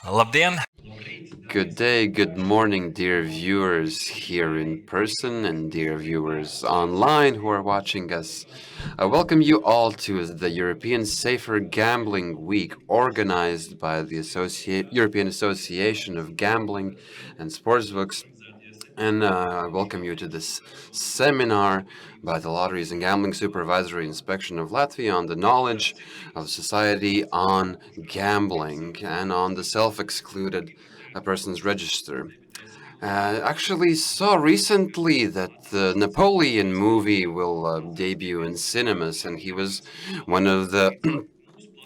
Labdien! Good day, good morning, dear viewers here in person and dear viewers online who are watching us. I welcome you all to the European Safer Gambling Week organized by the European Association of Gambling and Sportsbooks. And I welcome you to this seminar by the Lotteries and Gambling Supervisory Inspection of Latvia on the knowledge of society on gambling and on the self-excluded persons register. Actually saw recently that the Napoleon movie will debut in cinemas, and he was one of the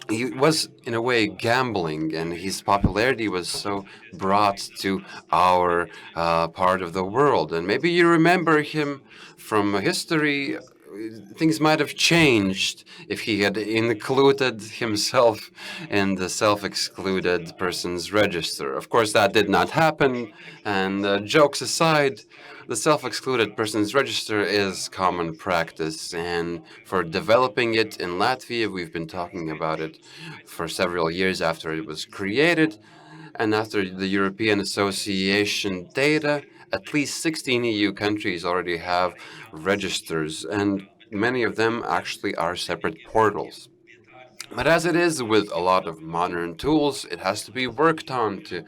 he was in a way gambling, and his popularity was so brought to our part of the world. And maybe you remember him from history. Things might have changed if he had included himself in the self-excluded persons register. Of course, that did not happen. And jokes aside, the self-excluded persons register is common practice, and for developing it in Latvia, we've been talking about it for several years after it was created, and after the European Association data, at least 16 EU countries already have registers, and many of them actually are separate portals. But as it is with a lot of modern tools, it has to be worked on to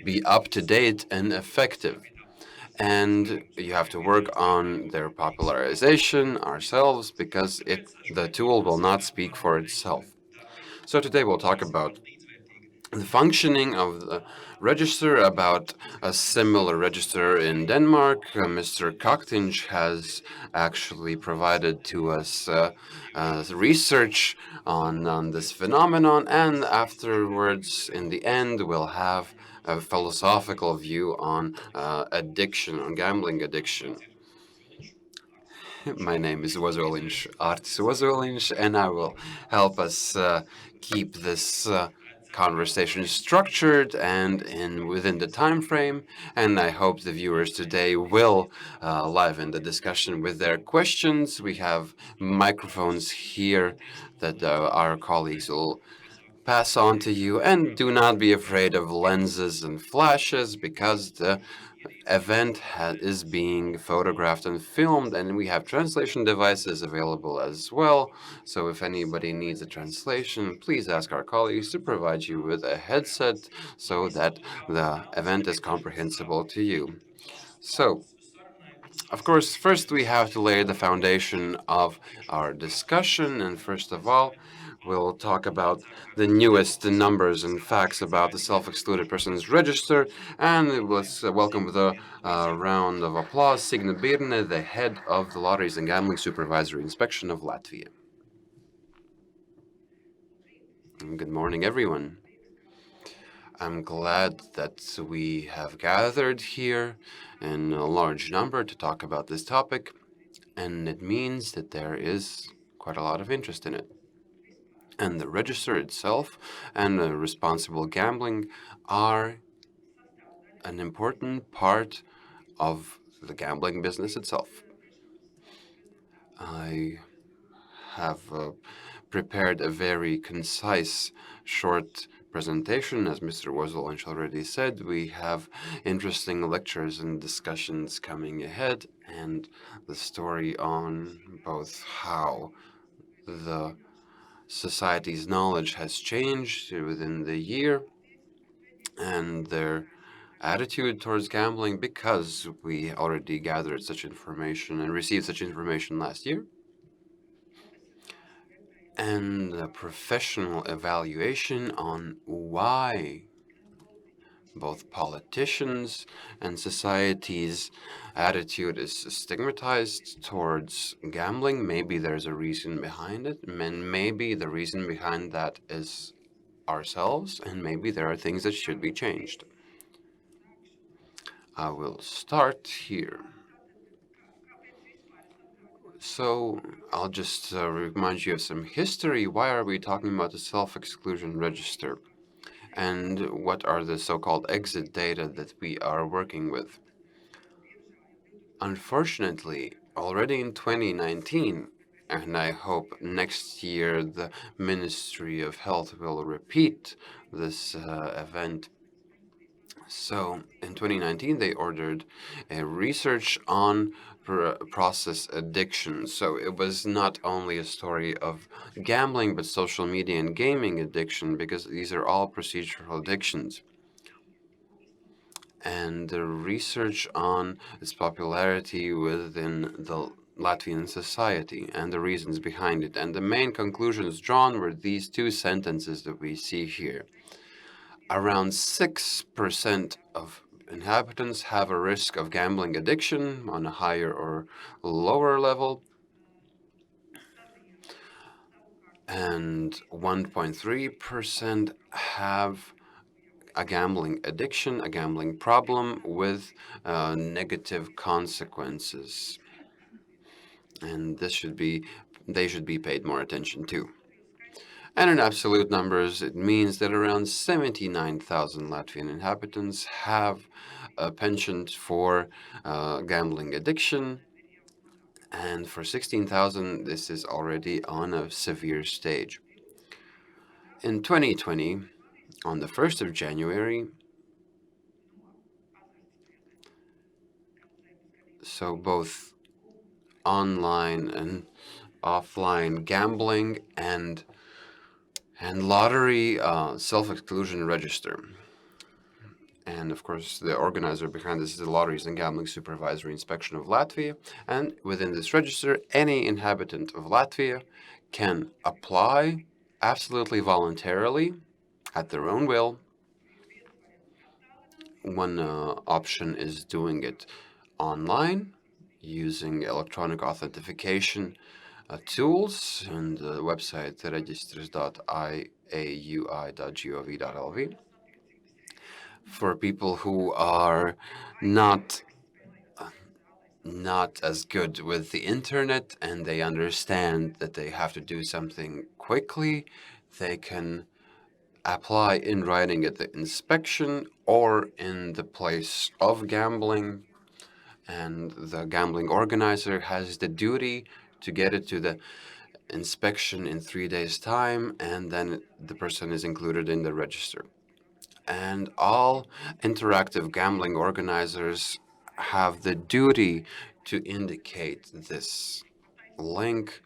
be up to date and effective. And you have to work on their popularization ourselves because the tool will not speak for itself. So today we'll talk about the functioning of the register, about a similar register in Denmark. Mr. Koktinj has actually provided to us research on this phenomenon, and afterwards, in the end, we'll have a philosophical view on addiction, on gambling addiction. My name is Artis Svece, and I will help us keep this conversation structured and within the time frame. And I hope the viewers today will liven the discussion with their questions. We have microphones here that our colleagues will pass on to you, and do not be afraid of lenses and flashes because the event is being photographed and filmed, and we have translation devices available as well. So if anybody needs a translation, please ask our colleagues to provide you with a headset so that the event is comprehensible to you. So, of course, first we have to lay the foundation of our discussion, and first of all, we'll talk about the newest numbers and facts about the self-excluded persons register. And let's welcome with a round of applause Signe Birne, the head of the Lotteries and Gambling Supervisory Inspection of Latvia. And good morning, everyone. I'm glad that we have gathered here in a large number to talk about this topic, and it means that there is quite a lot of interest in it. And the register itself and responsible gambling are an important part of the gambling business itself. I have prepared a very concise, short presentation. As Mr. Wozelinch already said, we have interesting lectures and discussions coming ahead, and the story on both how the society's knowledge has changed within the year and their attitude towards gambling, because we already gathered such information and received such information last year, and a professional evaluation on why both politicians and society's attitude is stigmatized towards gambling. Maybe there's a reason behind it, and maybe the reason behind that is ourselves, and maybe there are things that should be changed. I will start here. So I'll just remind you of some history. Why are we talking about the self-exclusion register? And what are the so-called exit data that we are working with? Unfortunately, already in 2019, and I hope next year the Ministry of Health will repeat this event, So in 2019, they ordered a research on process addiction. So it was not only a story of gambling, but social media and gaming addiction, because these are all procedural addictions. And the research on its popularity within the Latvian society and the reasons behind it. And the main conclusions drawn were these two sentences that we see here. Around 6% of inhabitants have a risk of gambling addiction on a higher or lower level, and 1.3% have a gambling addiction, a gambling problem with negative consequences. And they should be paid more attention to. And in absolute numbers, it means that around 79,000 Latvian inhabitants have a penchant for gambling addiction. And for 16,000, this is already on a severe stage. In 2020, on the 1st of January, so both online and offline gambling and lottery self-exclusion register. And of course, the organizer behind this is the Lotteries and Gambling Supervisory Inspection of Latvia. And within this register, any inhabitant of Latvia can apply absolutely voluntarily at their own will. One option is doing it online using electronic authentication tools, and the website registers.iaui.gov.lv. For people who are not as good with the internet and they understand that they have to do something quickly, they can apply in writing at the inspection or in the place of gambling, and the gambling organizer has the duty to get it to the inspection in 3 days' time, and then the person is included in the register. And all interactive gambling organizers have the duty to indicate this link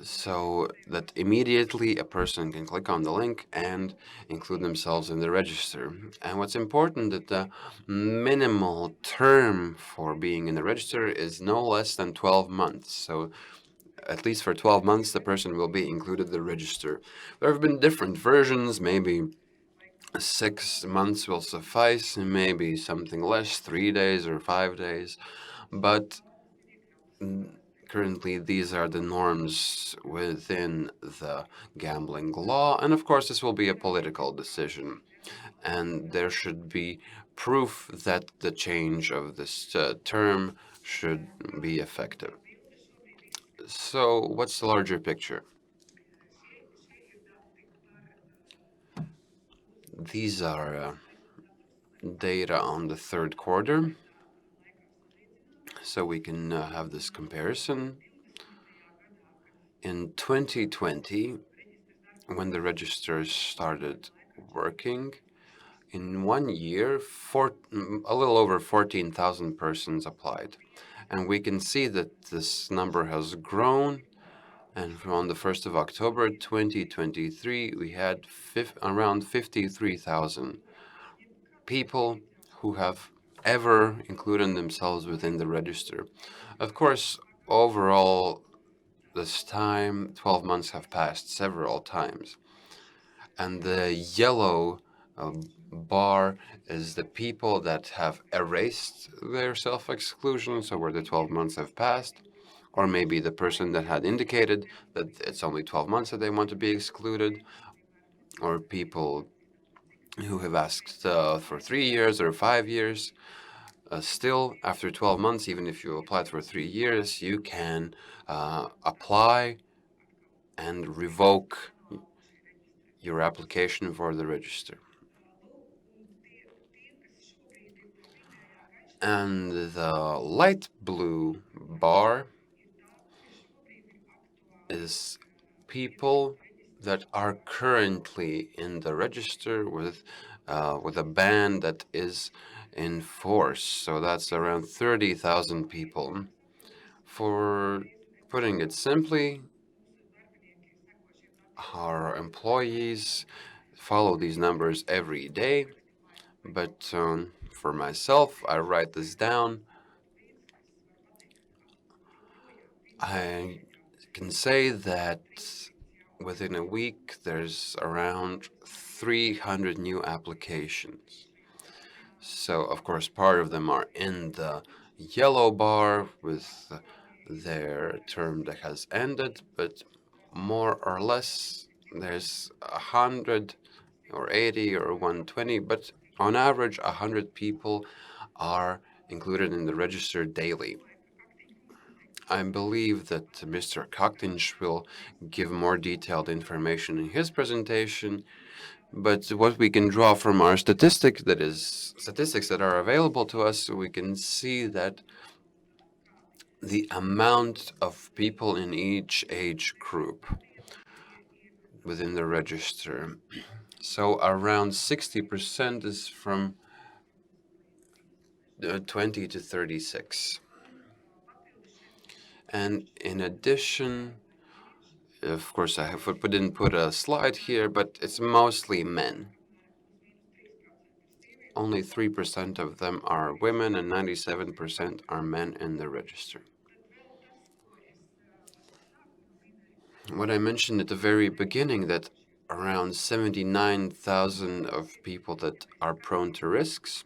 so that immediately a person can click on the link and include themselves in the register. And what's important that the minimal term for being in the register is no less than 12 months. So at least for 12 months, the person will be included in the register. There have been different versions, maybe 6 months will suffice, maybe something less, 3 days or 5 days. But currently, these are the norms within the gambling law. And of course, this will be a political decision. And there should be proof that the change of this term should be effective. So, what's the larger picture? These are data on the third quarter, so we can have this comparison. In 2020, when the registers started working, in 1 year, a little over 14,000 persons applied. And we can see that this number has grown. And from the 1st of October 2023, we had around 53,000 people who have ever included themselves within the register. Of course, overall, this time, 12 months have passed several times. And the yellow bar is the people that have erased their self-exclusion, so where the 12 months have passed, or maybe the person that had indicated that it's only 12 months that they want to be excluded, or people who have asked for 3 years or 5 years. Still, after 12 months, even if you applied for 3 years, you can apply and revoke your application for the register. And the light blue bar is people that are currently in the register with with a ban that is in force. So that's around 30,000 people. For putting it simply, our employees follow these numbers every day. But for myself, I write this down. I can say that within a week, there's around 300 new applications. So, of course, part of them are in the yellow bar with their term that has ended, but more or less, there's 100 or 80 or 120, but on average, 100 people are included in the register daily. I believe that Mr. Koktinch will give more detailed information in his presentation, but what we can draw from our statistics, that is, statistics that are available to us, we can see that the amount of people in each age group within the register. So around 60% is from 20 to 36. And in addition, of course, didn't put a slide here, but it's mostly men. Only 3% of them are women, and 97% are men in the register. What I mentioned at the very beginning, that around 79,000 of people that are prone to risks.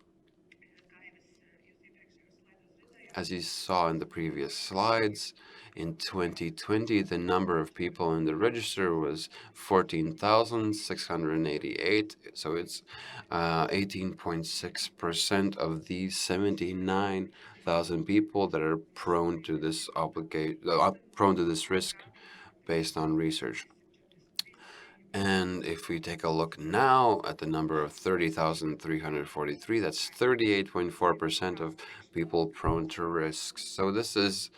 As you saw in the previous slides, in 2020, the number of people in the register was 14,688. So it's 18.6% of these 79,000 people that are prone to this prone to this risk based on research. And if we take a look now at the number of 30,343, that's 38.4% of people prone to risks. So this is,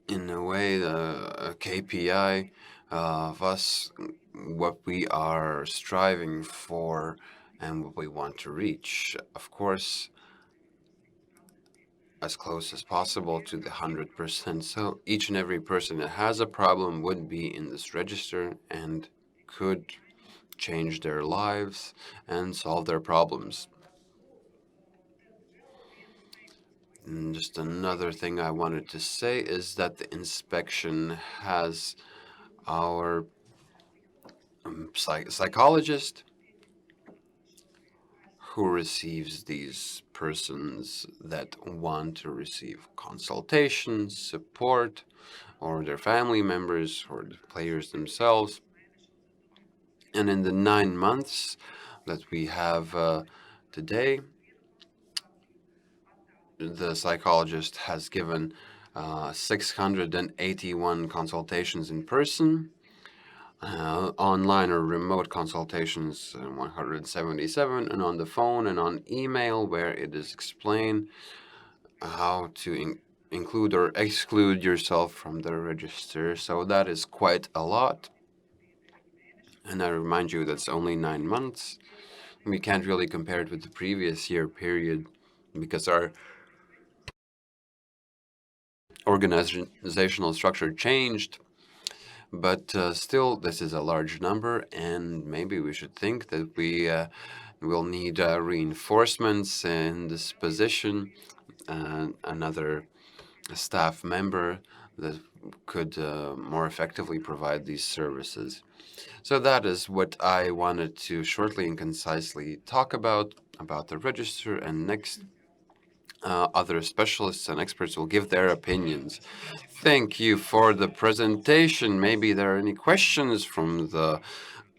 in a way, a KPI of us, what we are striving for and what we want to reach. Of course, as close as possible to the 100%. So each and every person that has a problem would be in this register and could change their lives and solve their problems. And just another thing I wanted to say is that the inspection has our psychologist who receives these persons that want to receive consultation, support, or their family members or the players themselves. And in the 9 months that we have today, the psychologist has given 681 consultations in person, online or remote consultations 177, and on the phone and on email, where it is explained how to include or exclude yourself from the register. So that is quite a lot. And I remind you, that's only 9 months. We can't really compare it with the previous year period because our organizational structure changed. But still, this is a large number, and maybe we should think that we will need reinforcements in this position, another staff member that could more effectively provide these services. So that is what I wanted to shortly and concisely talk about the register, and next other specialists and experts will give their opinions. Thank you for the presentation. Maybe there are any questions from the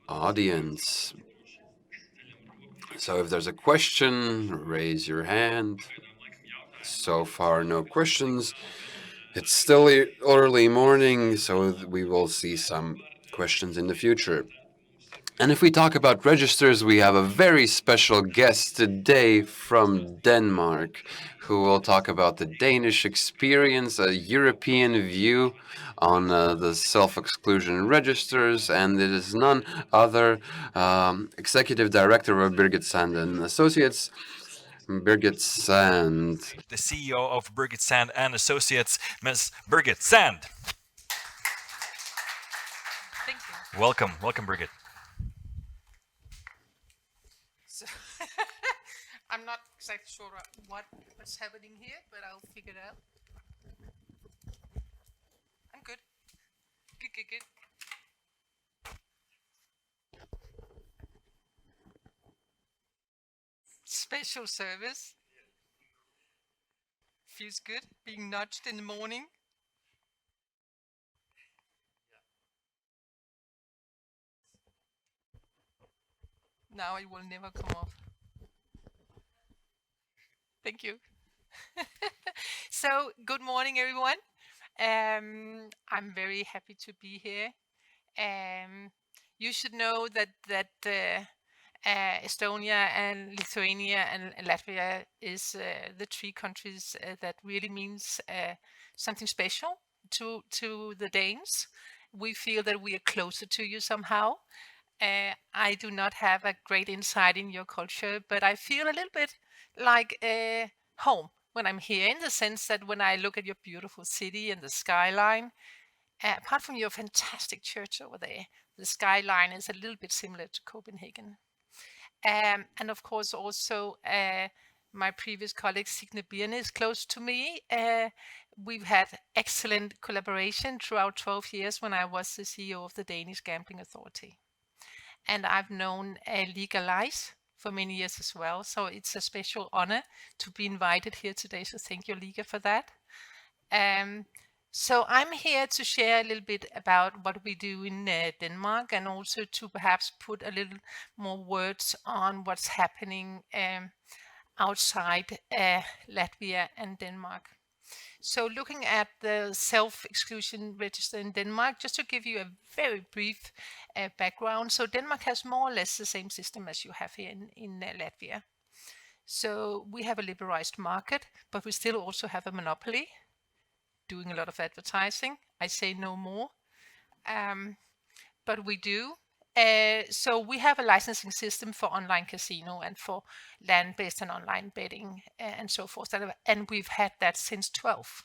audience. So if there's a question, raise your hand. So far, no questions. It's still early morning, so we will see some questions in the future. And if we talk about registers, we have a very special guest today from Denmark who will talk about the Danish experience, a European view on the self-exclusion registers, and it is none other Executive Director of Birgit Sand and Associates, Birgit Sand. The CEO of Birgit Sand and Associates, Ms. Birgit Sand. Thank you. Welcome, welcome, Birgit. So I'm not exactly sure what's happening here, but I'll figure it out. I'm good. Good. Special service. Feels good being nudged in the morning. Now it will never come off. Thank you. So, good morning, everyone. I'm very happy to be here. You should know that Estonia and Lithuania and Latvia is the three countries that really means something special to the Danes. We feel that we are closer to you somehow. I do not have a great insight in your culture, but I feel a little bit like home when I'm here, in the sense that when I look at your beautiful city and the skyline, apart from your fantastic church over there, the skyline is a little bit similar to Copenhagen. And of course, also my previous colleague Signe Birne is close to me. We've had excellent collaboration throughout 12 years when I was the CEO of the Danish Gambling Authority. And I've known Liga for many years as well. So it's a special honor to be invited here today. So thank you, Liga, for that. So I'm here to share a little bit about what we do in Denmark, and also to perhaps put a little more words on what's happening outside Latvia and Denmark. So looking at the self-exclusion register in Denmark, just to give you a very brief background. So Denmark has more or less the same system as you have here in Latvia. So we have a liberalized market, but we still also have a monopoly doing a lot of advertising. I say no more, but we do. So we have a licensing system for online casino and for land-based and online betting and so forth. And we've had that since 12.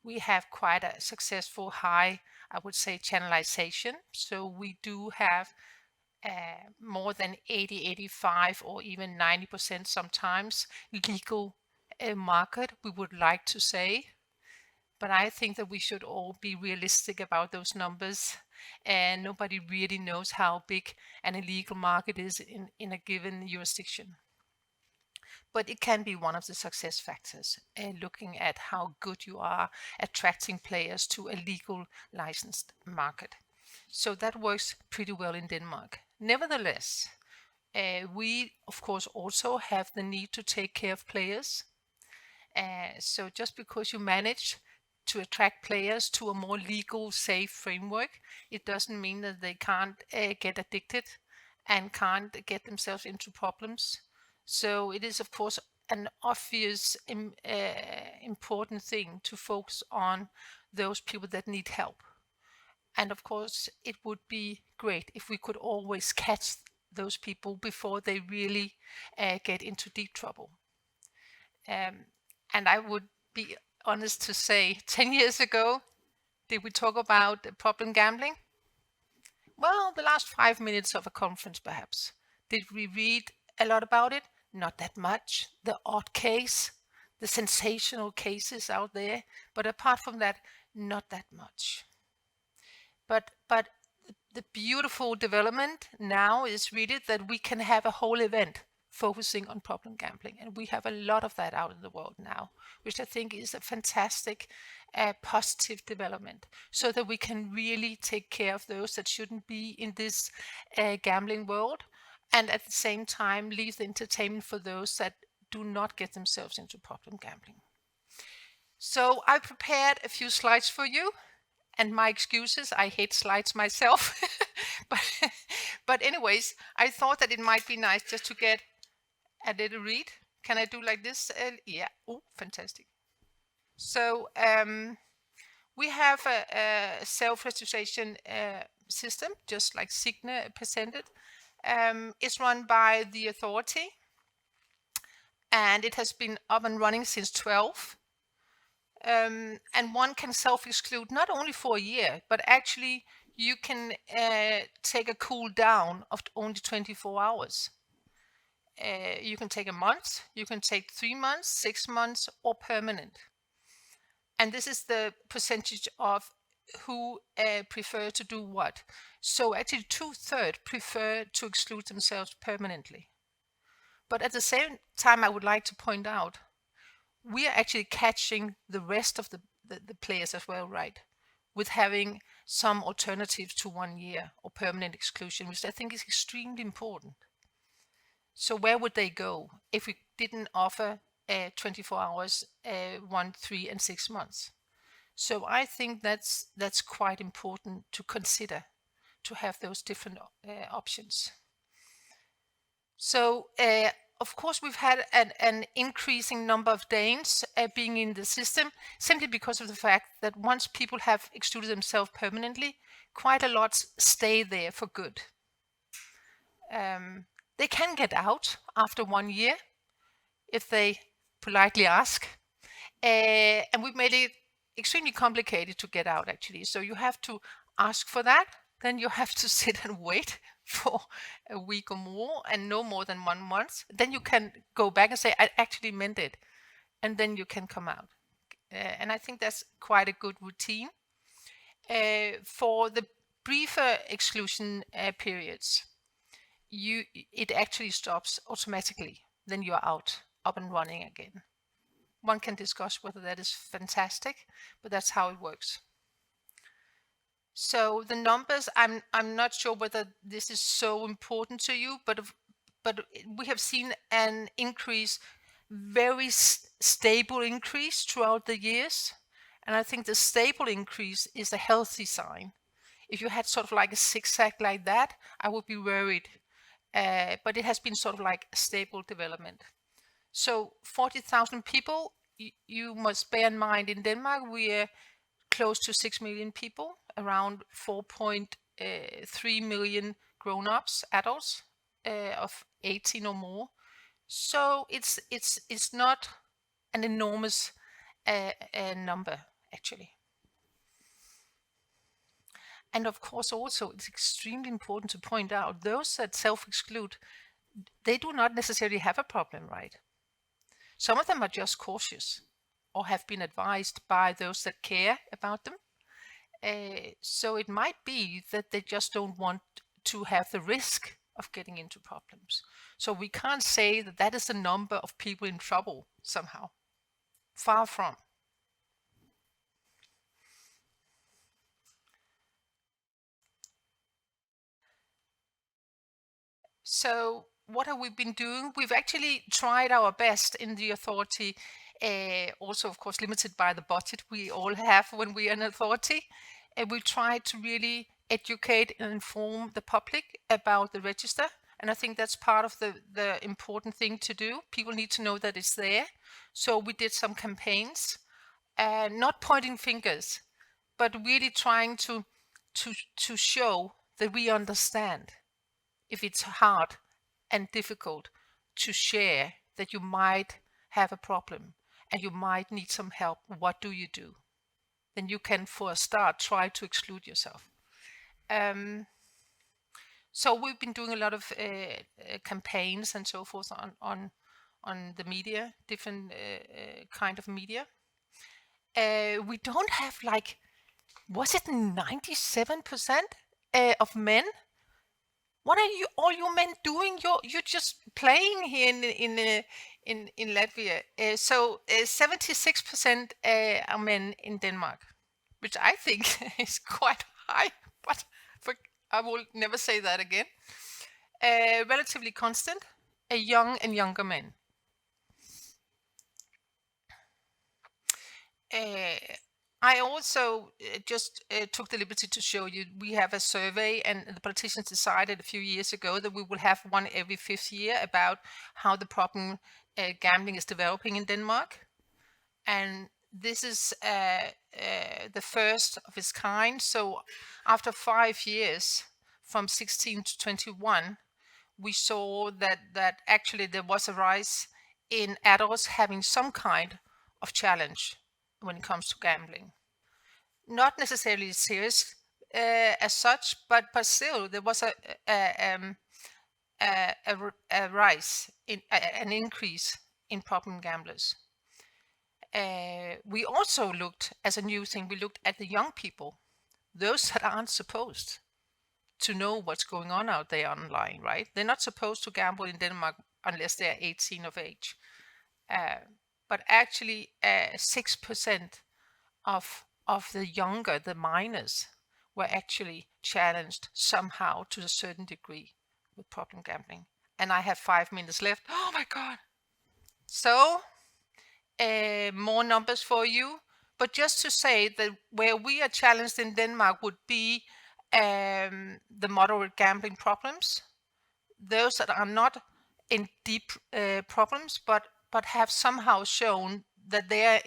We have quite a successful high, I would say, channelization. So we do have more than 80, 85, or even 90% sometimes legal market, we would like to say. But I think that we should all be realistic about those numbers, and nobody really knows how big an illegal market is in a given jurisdiction. But it can be one of the success factors, looking at how good you are attracting players to a legal licensed market. So that works pretty well in Denmark. Nevertheless, we of course also have the need to take care of players. So just because you manage to attract players to a more legal, safe framework, it doesn't mean that they can't get addicted and can't get themselves into problems. So it is, of course, an obvious important thing to focus on those people that need help. And of course, it would be great if we could always catch those people before they really get into deep trouble. And I would be honest to say, 10 years ago, did we talk about problem gambling? Well, the last 5 minutes of a conference, perhaps. Did we read a lot about it? Not that much. The odd case, the sensational cases out there. But apart from that, not that much. But the beautiful development now is really that we can have a whole event focusing on problem gambling. And we have a lot of that out in the world now, which I think is a fantastic positive development, so that we can really take care of those that shouldn't be in this gambling world, and at the same time leave the entertainment for those that do not get themselves into problem gambling. So I prepared a few slides for you. And my excuses, I hate slides myself, But anyways, I thought that it might be nice just to get a little read. Can I do like this? Yeah. Oh, fantastic. So we have a self-registration system, just like Signe presented. It's run by the authority, and it has been up and running since 12. And one can self-exclude not only for a year, but actually you can take a cool down of only 24 hours. You can take a month, you can take 3 months, 6 months, or permanent. And this is the percentage of who prefer to do what. So actually 2/3 prefer to exclude themselves permanently. But at the same time, I would like to point out, we are actually catching the rest of the players as well, right? With having some alternatives to 1 year or permanent exclusion, which I think is extremely important. So where would they go if we didn't offer 24 hours, 1, 3, and 6 months? So I think that's quite important to consider, to have those different options. So of course we've had an increasing number of Danes being in the system, simply because of the fact that once people have excluded themselves permanently, quite a lot stay there for good. They can get out after 1 year if they politely ask. And we've made it extremely complicated to get out, actually. So you have to ask for that. Then you have to sit and wait for a week or more, and no more than 1 month. Then you can go back and say, I actually meant it. And then you can come out. And I think that's quite a good routine. For the briefer exclusion periods, it actually stops automatically. Then you're out, up and running again. One can discuss whether that is fantastic, but that's how it works. So the numbers, I'm not sure whether this is so important to you, but we have seen an increase, very stable increase throughout the years. And I think the stable increase is a healthy sign. If you had sort of like a zigzag like that, I would be worried. But it has been sort of like a stable development. So 40,000 people, you must bear in mind, in Denmark, we're close to 6 million people, around 4.3 million grown-ups, adults of 18 or more. So it's not an enormous number, actually. And of course, also, it's extremely important to point out, those that self-exclude, they do not necessarily have a problem, right? Some of them are just cautious or have been advised by those that care about them. So it might be that they just don't want to have the risk of getting into problems. So we can't say that that is the number of people in trouble somehow. Far from. So what have we been doing? We've actually tried our best in the authority, also of course limited by the budget we all have when we are an authority. And we tried to really educate and inform the public about the register. And I think that's part of the important thing to do. People need to know that it's there. So we did some campaigns, not pointing fingers, but really trying to show that we understand if it's hard and difficult to share that you might have a problem and you might need some help. What do you do? Then you can, for a start, try to exclude yourself. So we've been doing a lot of campaigns and so forth on the media, different kind of media. We don't have, like, was it 97% of men? What are all you men doing? You're just playing here in Latvia. So 76% are men in Denmark, which I think is quite high, but I will never say that again. Relatively constant, young and younger men. I also just took the liberty to show you, we have a survey, and the politicians decided a few years ago that we will have one every 5th year about how the problem gambling is developing in Denmark. And this is the first of its kind. So after 5 years, from 16 to 21, we saw that actually there was a rise in adults having some kind of challenge when it comes to gambling. Not necessarily serious as such, but still there was a rise in an increase in problem gamblers. We also looked, as a new thing, we looked at the young people, those that aren't supposed to know what's going on out there online, right? They're not supposed to gamble in Denmark unless they're 18 of age. But actually 6% of the younger, the minors, were actually challenged somehow to a certain degree with problem gambling. And I have 5 minutes left. Oh my God. So more numbers for you. But just to say that where we are challenged in Denmark would be the moderate gambling problems. Those that are not in deep problems, but have somehow shown that they are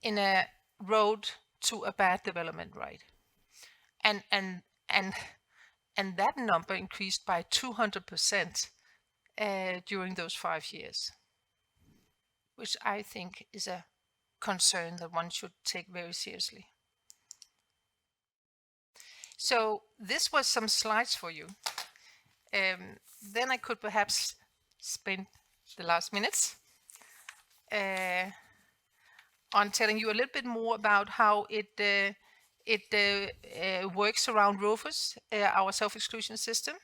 in a road to a bad development, right? And that number increased by 200% during those 5 years, which I think is a concern that one should take very seriously. So this was some slides for you. Then I could perhaps spend the last minutes on telling you a little bit more about how it works around Rufus, our self-exclusion system.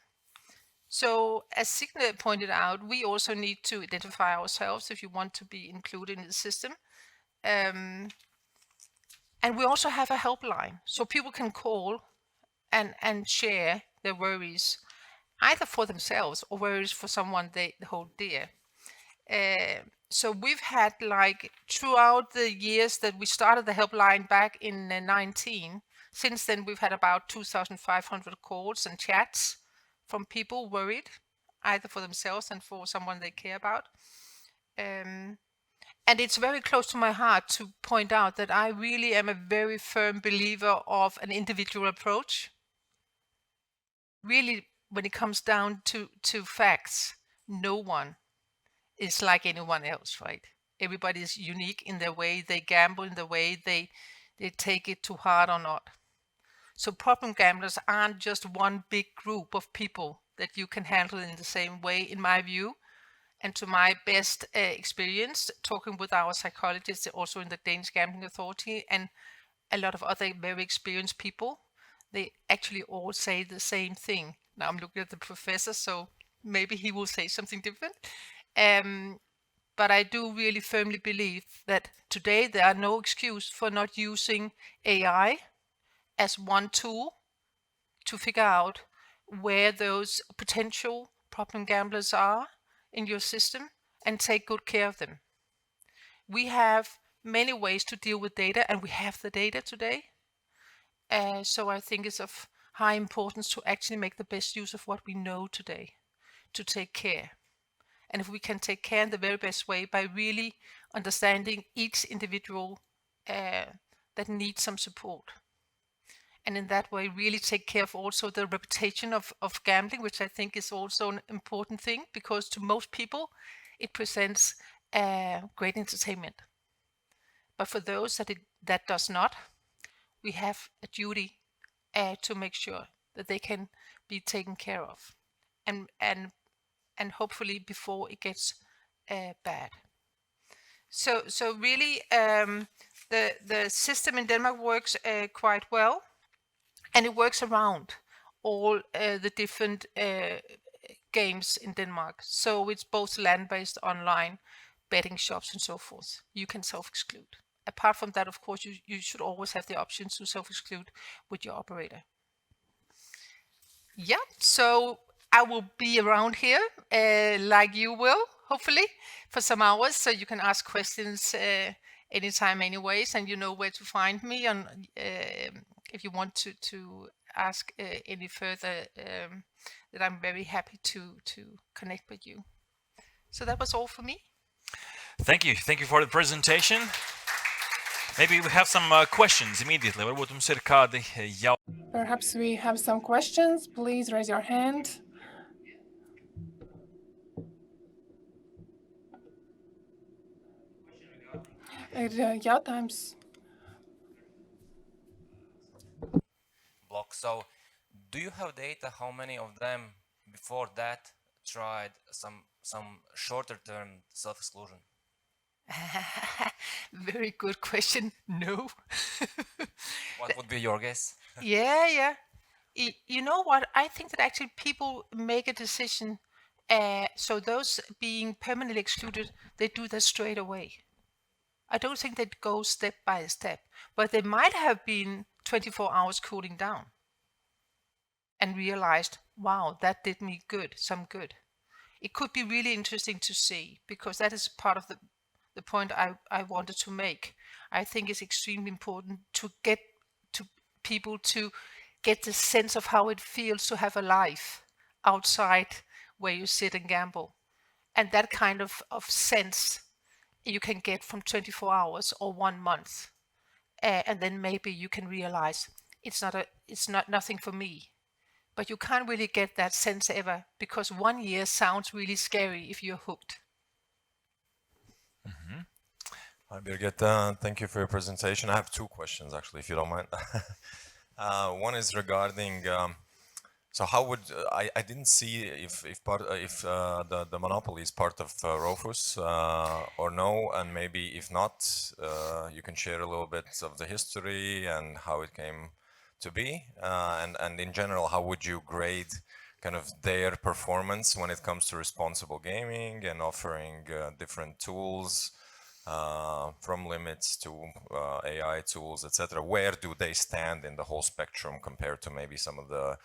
So as Signe pointed out, we also need to identify ourselves if you want to be included in the system. And we also have a helpline, so people can call and share their worries, either for themselves or worries for someone they hold dear. So we've had, like, throughout the years that we started the helpline back in 19, since then we've had about 2,500 calls and chats from people worried, either for themselves and for someone they care about. And it's very close to my heart to point out that I really am a very firm believer of an individual approach. Really, when it comes down to facts, no one is like anyone else, right? Everybody is unique in their way they gamble, in the way they take it too hard or not. So problem gamblers aren't just one big group of people that you can handle in the same way, in my view, and to my best experience, talking with our psychologists, also in the Danish Gambling Authority, and a lot of other very experienced people, they actually all say the same thing. Now I'm looking at the professor, so maybe he will say something different. But I do really firmly believe that today there are no excuse for not using AI as one tool to figure out where those potential problem gamblers are in your system and take good care of them. We have many ways to deal with data, and we have the data today. So I think it's of high importance to actually make the best use of what we know today to take care. And if we can take care in the very best way by really understanding each individual that needs some support. And in that way, really take care of also the reputation of gambling, which I think is also an important thing, because to most people, it presents great entertainment. But for those that does not, we have a duty to make sure that they can be taken care of. And hopefully before it gets bad. So really, the system in Denmark works quite well, and it works around all the different games in Denmark. So it's both land-based, online, betting shops, and so forth. You can self-exclude. Apart from that, of course, you should always have the option to self-exclude with your operator. Yeah, so I will be around here, like you will, hopefully, for some hours, so you can ask questions anytime, anyways, and you know where to find me on if you want to ask any further. That I'm very happy to connect with you. So that was all for me. Thank you for the presentation. Maybe we have some questions immediately. Varbūt mums ir kādi Perhaps we have some questions. Please raise your hand. Jautājums. Block. So, do you have data how many of them before that tried some shorter term self-exclusion? Very good question. No. What would be your guess? Yeah. You know what? I think that actually people make a decision. So those being permanently excluded, they do that straight away. I don't think they go step by step, but they might have been 24 hours cooling down and realized, wow, that did me some good. It could be really interesting to see, because that is part of the point I wanted to make. I think it's extremely important to get to people to get the sense of how it feels to have a life outside where you sit and gamble. And that kind of sense you can get from 24 hours or 1 month. And then maybe you can realize it's not nothing for me. But you can't really get that sense ever, because 1 year sounds really scary if you're hooked. Hi, Birgit. Thank you for your presentation. I have two questions, actually, if you don't mind. One is regarding, so how would, I didn't see if the monopoly is part of Rofus or no, and maybe if not, you can share a little bit of the history and how it came to be, and in general, how would you grade kind of their performance when it comes to responsible gaming and offering different tools, from limits to AI tools, etc. Where do they stand in the whole spectrum compared to maybe some of the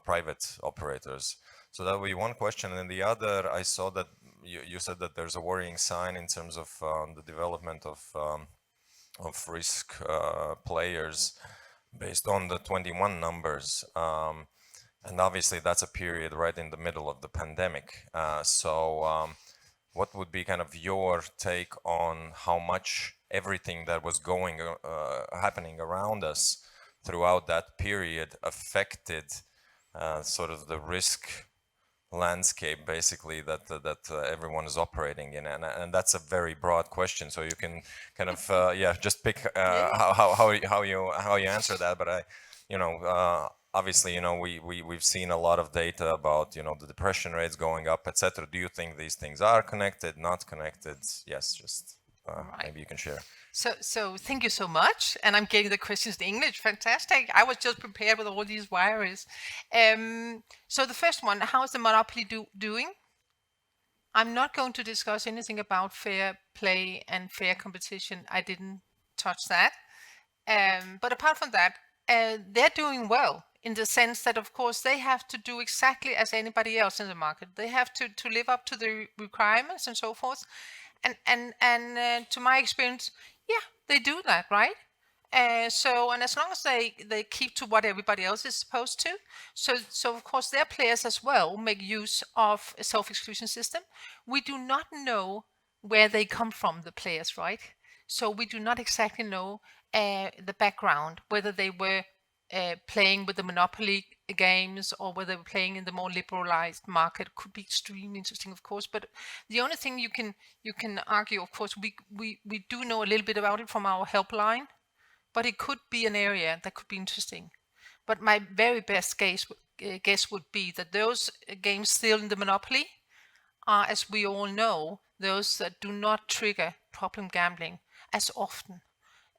private operators? So that would be one question. And then the other, I saw that you said that there's a worrying sign in terms of the development of risk players based on the 21 numbers. And obviously that's a period right in the middle of the pandemic. What would be kind of your take on how much everything that was happening around us throughout that period affected sort of the risk landscape, basically, that everyone is operating in, and that's a very broad question. So you can kind of just pick how you answer that. But obviously, we've seen a lot of data about, the depression rates going up, etc. Do you think these things are connected, not connected? Yes, just Right. maybe you can share. So thank you so much. And I'm getting the questions in English. Fantastic. I was just prepared with all these wires. So the first one, how is the monopoly doing? I'm not going to discuss anything about fair play and fair competition. I didn't touch that. But apart from that, they're doing well, in the sense that, of course, they have to do exactly as anybody else in the market. They have to live up to the requirements and so forth. And to my experience, yeah, they do that, right? And as long as they keep to what everybody else is supposed to, so of course their players as well make use of a self-exclusion system. We do not know where they come from, the players, right? So we do not exactly know the background, whether they were playing with the monopoly games or whether they were playing in the more liberalized market. Could be extremely interesting, of course. But the only thing you can argue, of course, we do know a little bit about it from our helpline, but it could be an area that could be interesting. But my very best guess would be that those games still in the monopoly are, as we all know, those that do not trigger problem gambling as often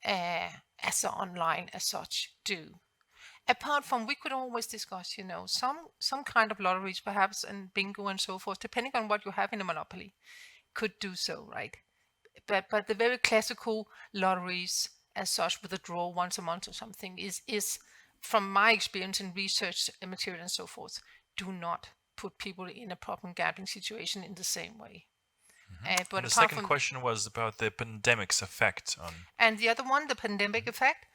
as the online as such do. Apart from, we could always discuss, some kind of lotteries perhaps, and bingo and so forth, depending on what you have in a monopoly, could do so, right? But the very classical lotteries as such, with a draw once a month or something, is from my experience in research material and so forth, do not put people in a problem gambling situation in the same way. But And the apart second from question was about the pandemic's effect on. and the other one, the pandemic effect.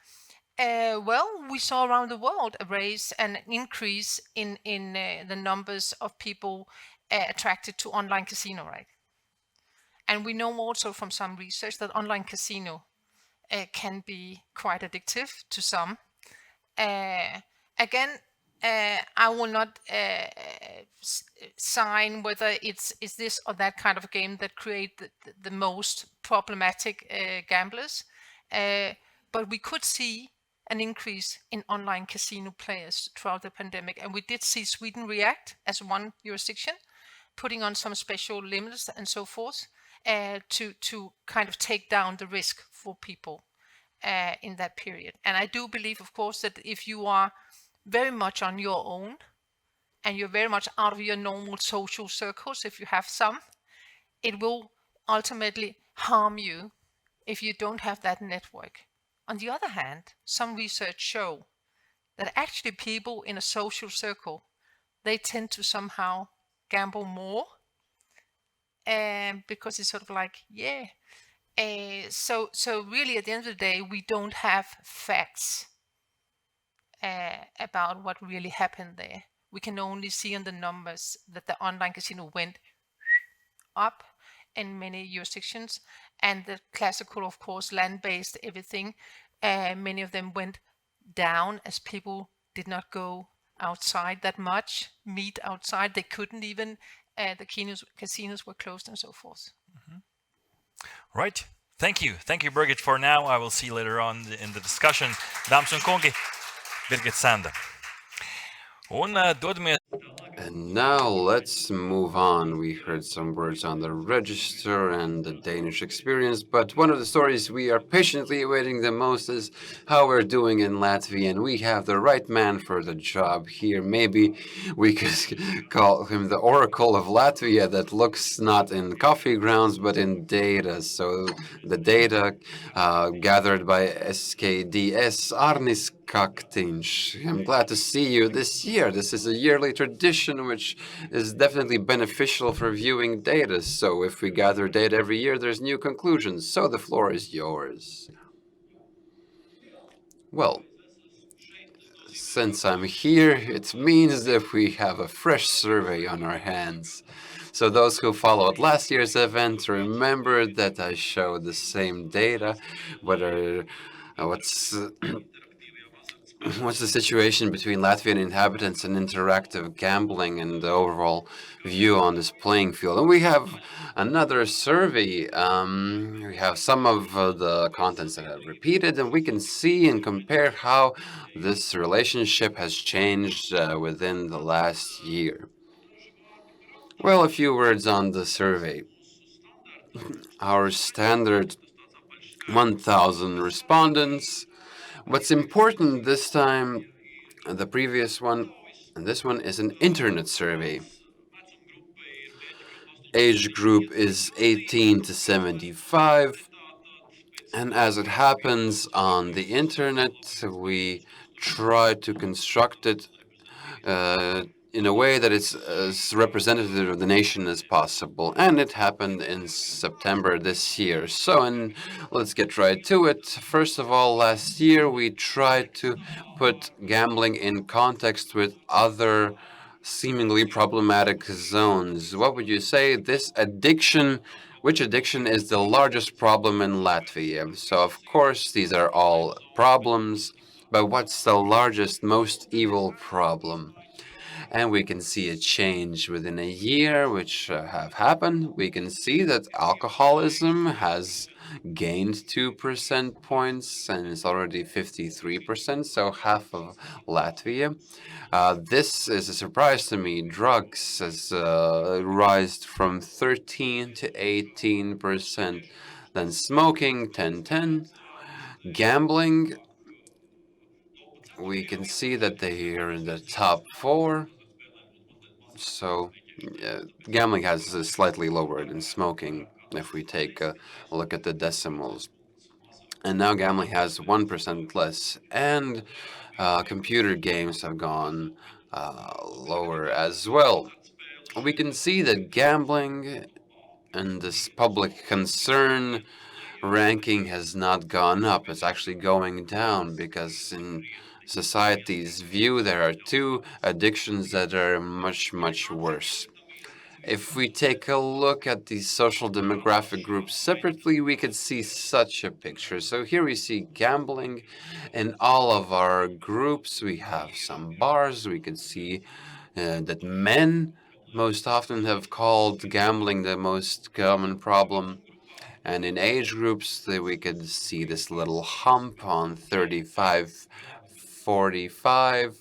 Well, we saw around the world a raise and an increase in the numbers of people attracted to online casino, right? And we know also from some research that online casino can be quite addictive to some. Again, I will not sign whether it's is this or that kind of a game that create the most problematic gamblers, but we could see an increase in online casino players throughout the pandemic, and we did see Sweden react as one jurisdiction, putting on some special limits and so forth to kind of take down the risk for people in that period. And I do believe, of course, that if you are very much on your own and you're very much out of your normal social circles, if you have some, it will ultimately harm you if you don't have that network. On the other hand, some research show that actually people in a social circle, they tend to somehow gamble more because it's sort of like, yeah. So really at the end of the day, we don't have facts about what really happened there. We can only see on the numbers that the online casino went up in many jurisdictions, and the classical, of course, land-based everything. Many of them went down as people did not go outside that much, meet outside. They couldn't even. The casinos were closed and so forth. Right. Thank you, Birgit, for now. I will see you later on in the discussion. Dāmas un kungi, Birgit Sanda. Un dodamies. And now let's move on. We heard some words on the register and the Danish experience, but one of the stories we are patiently awaiting the most is how we're doing in Latvia, and we have the right man for the job here. Maybe we could call him the Oracle of Latvia that looks not in coffee grounds but in data. So the data gathered by SKDS Arnis Kaktinch. I'm glad to see you this year. This is a yearly tradition which is definitely beneficial for viewing data. So if we gather data every year, there's new conclusions. So the floor is yours. Well, since I'm here, it means that we have a fresh survey on our hands. So those who followed last year's event remember that I showed the same data, whether what's what's the situation between Latvian inhabitants and interactive gambling and the overall view on this playing field. And we have another survey. We have some of the contents that have repeated, and we can see and compare how this relationship has changed within the last year. Well, a few words on the survey. Our standard 1,000 respondents. What's important this time, the previous one, and this one is an internet survey. Age group is 18 to 75. And as it happens on the internet, we try to construct it in a way that it's as representative of the nation as possible. And it happened in September this year. So, and let's get right to it. First of all, last year we tried to put gambling in context with other seemingly problematic zones. What would you say this addiction, which addiction is the largest problem in Latvia? So, of course, these are all problems, but what's the largest, most evil problem? And we can see a change within a year, which have happened. We can see that alcoholism has gained 2% points and is already 53%, so half of Latvia. This is a surprise to me. Drugs has rised from 13 to 18%. Then smoking, 10-10. Gambling, we can see that they are in the top 4. So gambling has slightly lower than smoking if we take a look at the decimals. And now gambling has 1% less. And computer games have gone lower as well. We can see that gambling And this public concern ranking has not gone up. It's actually going down because in society's view, there are two addictions that are much, much worse. If we take a look at these social demographic groups separately, we could see such a picture. So here we see gambling in all of our groups. We have some bars. We could see that men most often have called gambling the most common problem. And in age groups, we could see this little hump on 35, 45,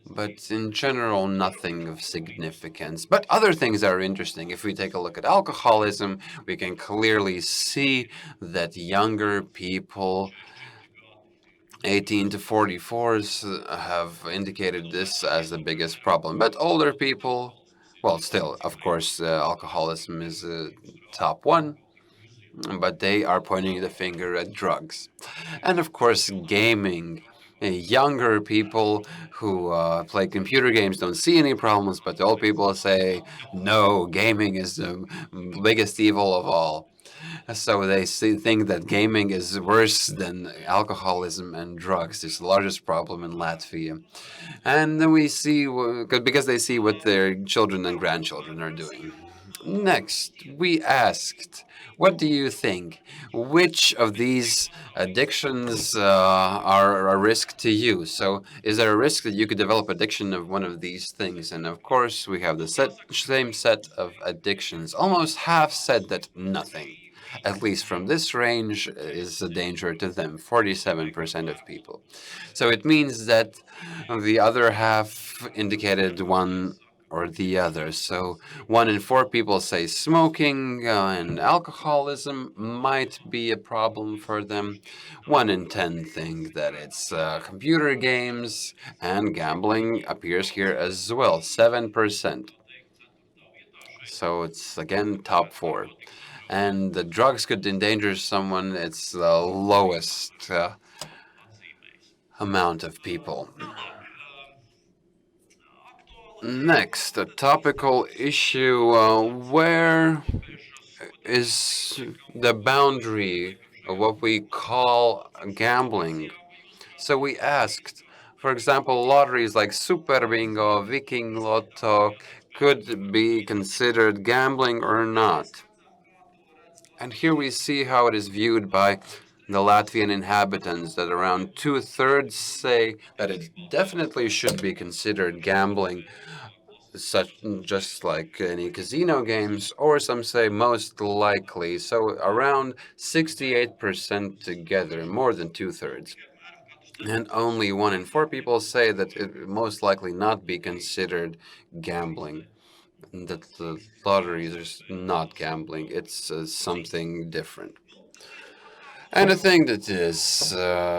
but in general, nothing of significance. But other things are interesting. If we take a look at alcoholism, we can clearly see that younger people, 18 to 44s, have indicated this as the biggest problem. But older people, well, still, of course, alcoholism is top one, but they are pointing the finger at drugs. And of course, gaming. Younger people who play computer games don't see any problems, but the old people say, no, gaming is the biggest evil of all. So they think that gaming is worse than alcoholism and drugs. It's the largest problem in Latvia. And then we see, because they see what their children and grandchildren are doing. Next, we asked, what do you think? Which of these addictions are a risk to you? So, is there a risk that you could develop addiction of one of these things? And of course, we have the same set of addictions. Almost half said that nothing, at least from this range, is a danger to them, 47% of people. So it means that the other half indicated one or the other. So 1 in 4 people say smoking and alcoholism might be a problem for them. 1 in 10 think that it's computer games, and gambling appears here as well, 7%. So it's again top four. And the drugs could endanger someone, it's the lowest amount of people. Next, a topical issue. Where is the boundary of what we call gambling? So we asked, for example, lotteries like Super Bingo, Viking Lotto could be considered gambling or not. And here we see how it is viewed by the Latvian inhabitants, that around 2/3 say that it definitely should be considered gambling, such just like any casino games, or some say most likely. So around 68% together, more than 2/3. And only 1 in 4 people say that it most likely not be considered gambling. That the lotteries is not gambling, it's something different. And a thing that is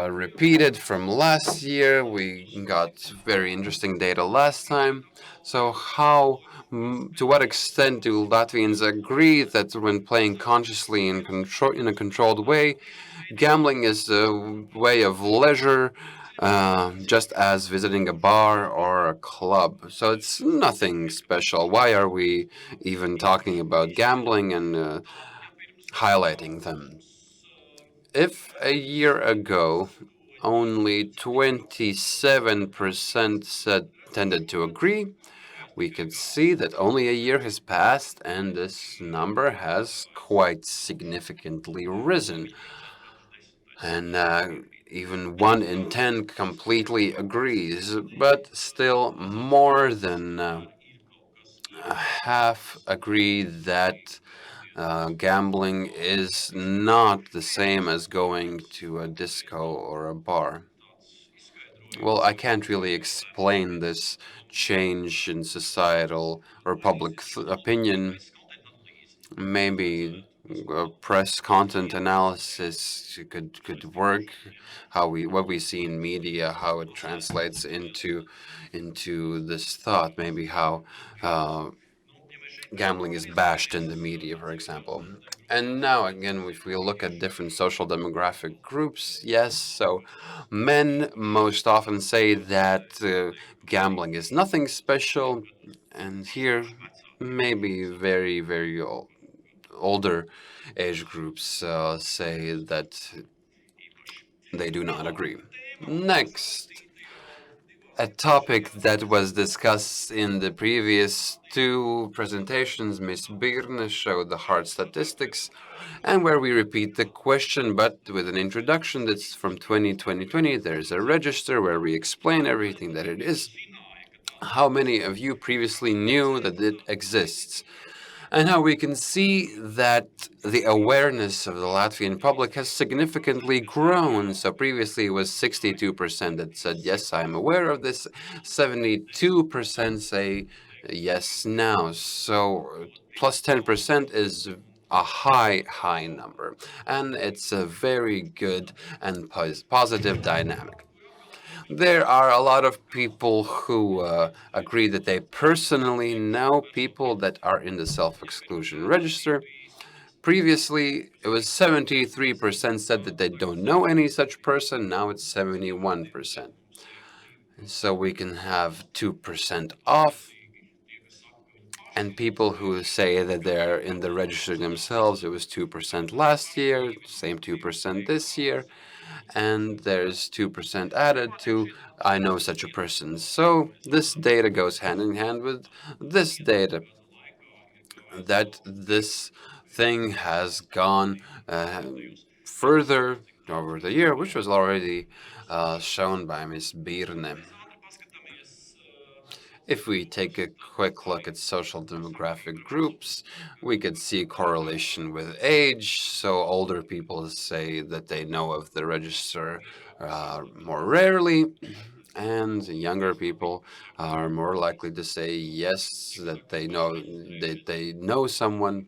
repeated from last year, we got very interesting data last time. So to what extent do Latvians agree that when playing consciously in a controlled way, gambling is a way of leisure, just as visiting a bar or a club. So it's nothing special. Why are we even talking about gambling and highlighting them? If a year ago only 27% said tended to agree, we could see that only a year has passed and this number has quite significantly risen. And even 1 in 10 completely agrees, but still more than half agree that gambling is not the same as going to a disco or a bar. Well, I can't really explain this change in societal or public opinion. Maybe press content analysis could work. What we see in media, how it translates into this thought. Maybe how gambling is bashed in the media, for example. And now, again, if we look at different social demographic groups, yes, so men most often say that gambling is nothing special, and here maybe very, very older age groups say that they do not agree. Next, a topic that was discussed in the previous two presentations, Ms. Birne showed the hard statistics, and where we repeat the question, but with an introduction that's from 2020. There's a register where we explain everything that it is. How many of you previously knew that it exists? And how we can see that the awareness of the Latvian public has significantly grown. So previously it was 62% that said, yes, I'm aware of this. 72% say yes now. So plus 10% is a high number. And it's a very good and positive dynamic. There are a lot of people who agree that they personally know people that are in the self-exclusion register. Previously, it was 73% said that they don't know any such person. Now it's 71%. So we can have 2% off. And people who say that they're in the register themselves, it was 2% last year, same 2% this year, and there's 2% added to I know such a person. So this data goes hand in hand with this data, that this thing has gone further over the year, which was already shown by Ms. Birne. If we take a quick look at social demographic groups, we could see a correlation with age. So older people say that they know of the register more rarely, and younger people are more likely to say yes, that they know someone.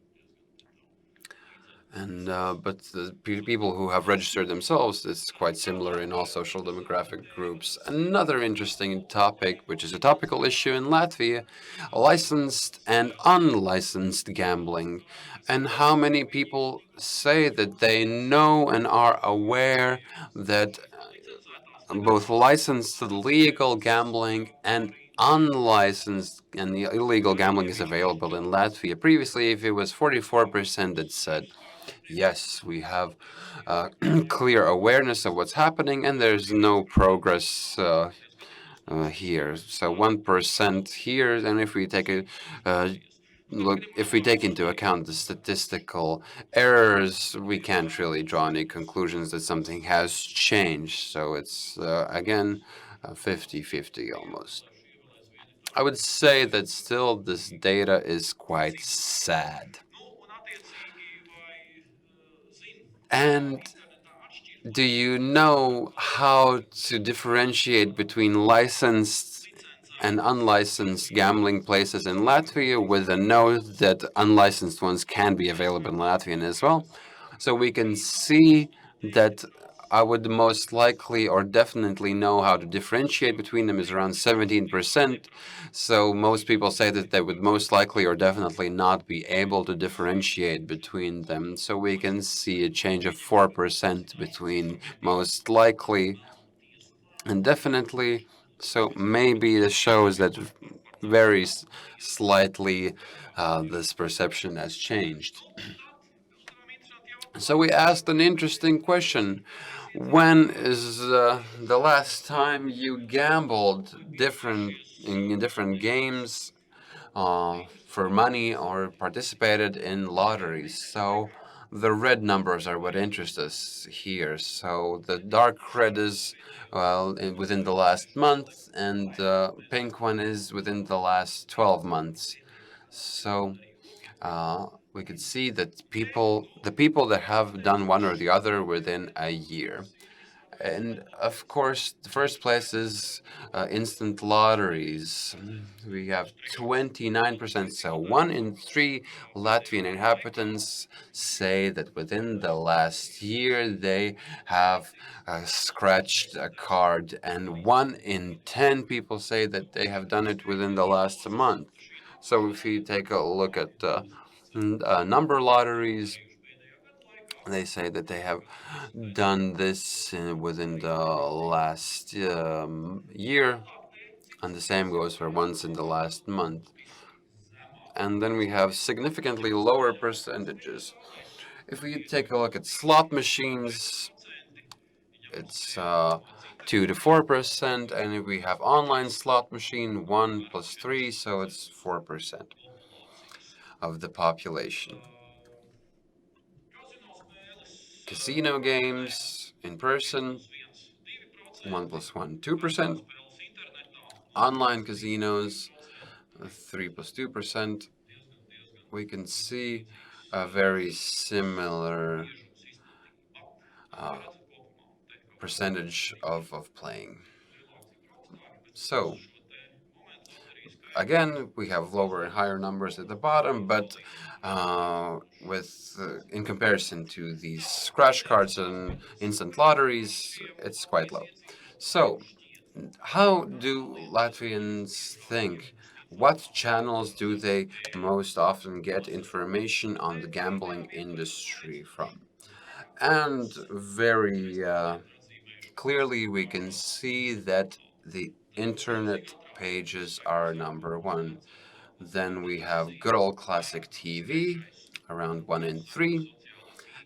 And but the people who have registered themselves, it's quite similar in all social demographic groups. Another interesting topic, which is a topical issue in Latvia, licensed and unlicensed gambling, and how many people say that they know and are aware that both licensed legal gambling and unlicensed and the illegal gambling is available in Latvia. Previously, if it was 44% that said yes, we have clear awareness of what's happening, and there's no progress here. So 1% here, and if we take a look, if we take into account the statistical errors, we can't really draw any conclusions that something has changed. So it's again 50-50 almost. I would say that still this data is quite sad. And do you know how to differentiate between licensed and unlicensed gambling places in Latvia, with a note that unlicensed ones can be available in Latvian as well? So we can see that I would most likely or definitely know how to differentiate between them is around 17%. So most people say that they would most likely or definitely not be able to differentiate between them. So we can see a change of 4% between most likely and definitely. So maybe this shows that very slightly this perception has changed. So we asked an interesting question. When is the last time you gambled in different games for money or participated in lotteries? So the red numbers are what interest us here. So the dark red is within the last month, and the pink one is within the last 12 months. So we could see that the people that have done one or the other within a year. And of course, the first place is instant lotteries. We have 29%. So 1 in 3 Latvian inhabitants say that within the last year they have scratched a card, and 1 in 10 people say that they have done it within the last month. So if you take a look at number lotteries, they say that they have done this within the last year, and the same goes for once in the last month. and then we have significantly lower percentages. If we take a look at slot machines, it's 2 to 4%, and if we have online slot machine, 1 plus 3, so it's 4% of the population. Casino games in person, 1 plus 1, 2%. Online casinos, 3 plus 2%. We can see a very similar percentage of playing. So, again, we have lower and higher numbers at the bottom, but in comparison to these scratch cards and instant lotteries, it's quite low. So, how do Latvians think? What channels do they most often get information on the gambling industry from? And very clearly, we can see that the internet pages are number one. Then we have good old classic TV, around 1 in 3.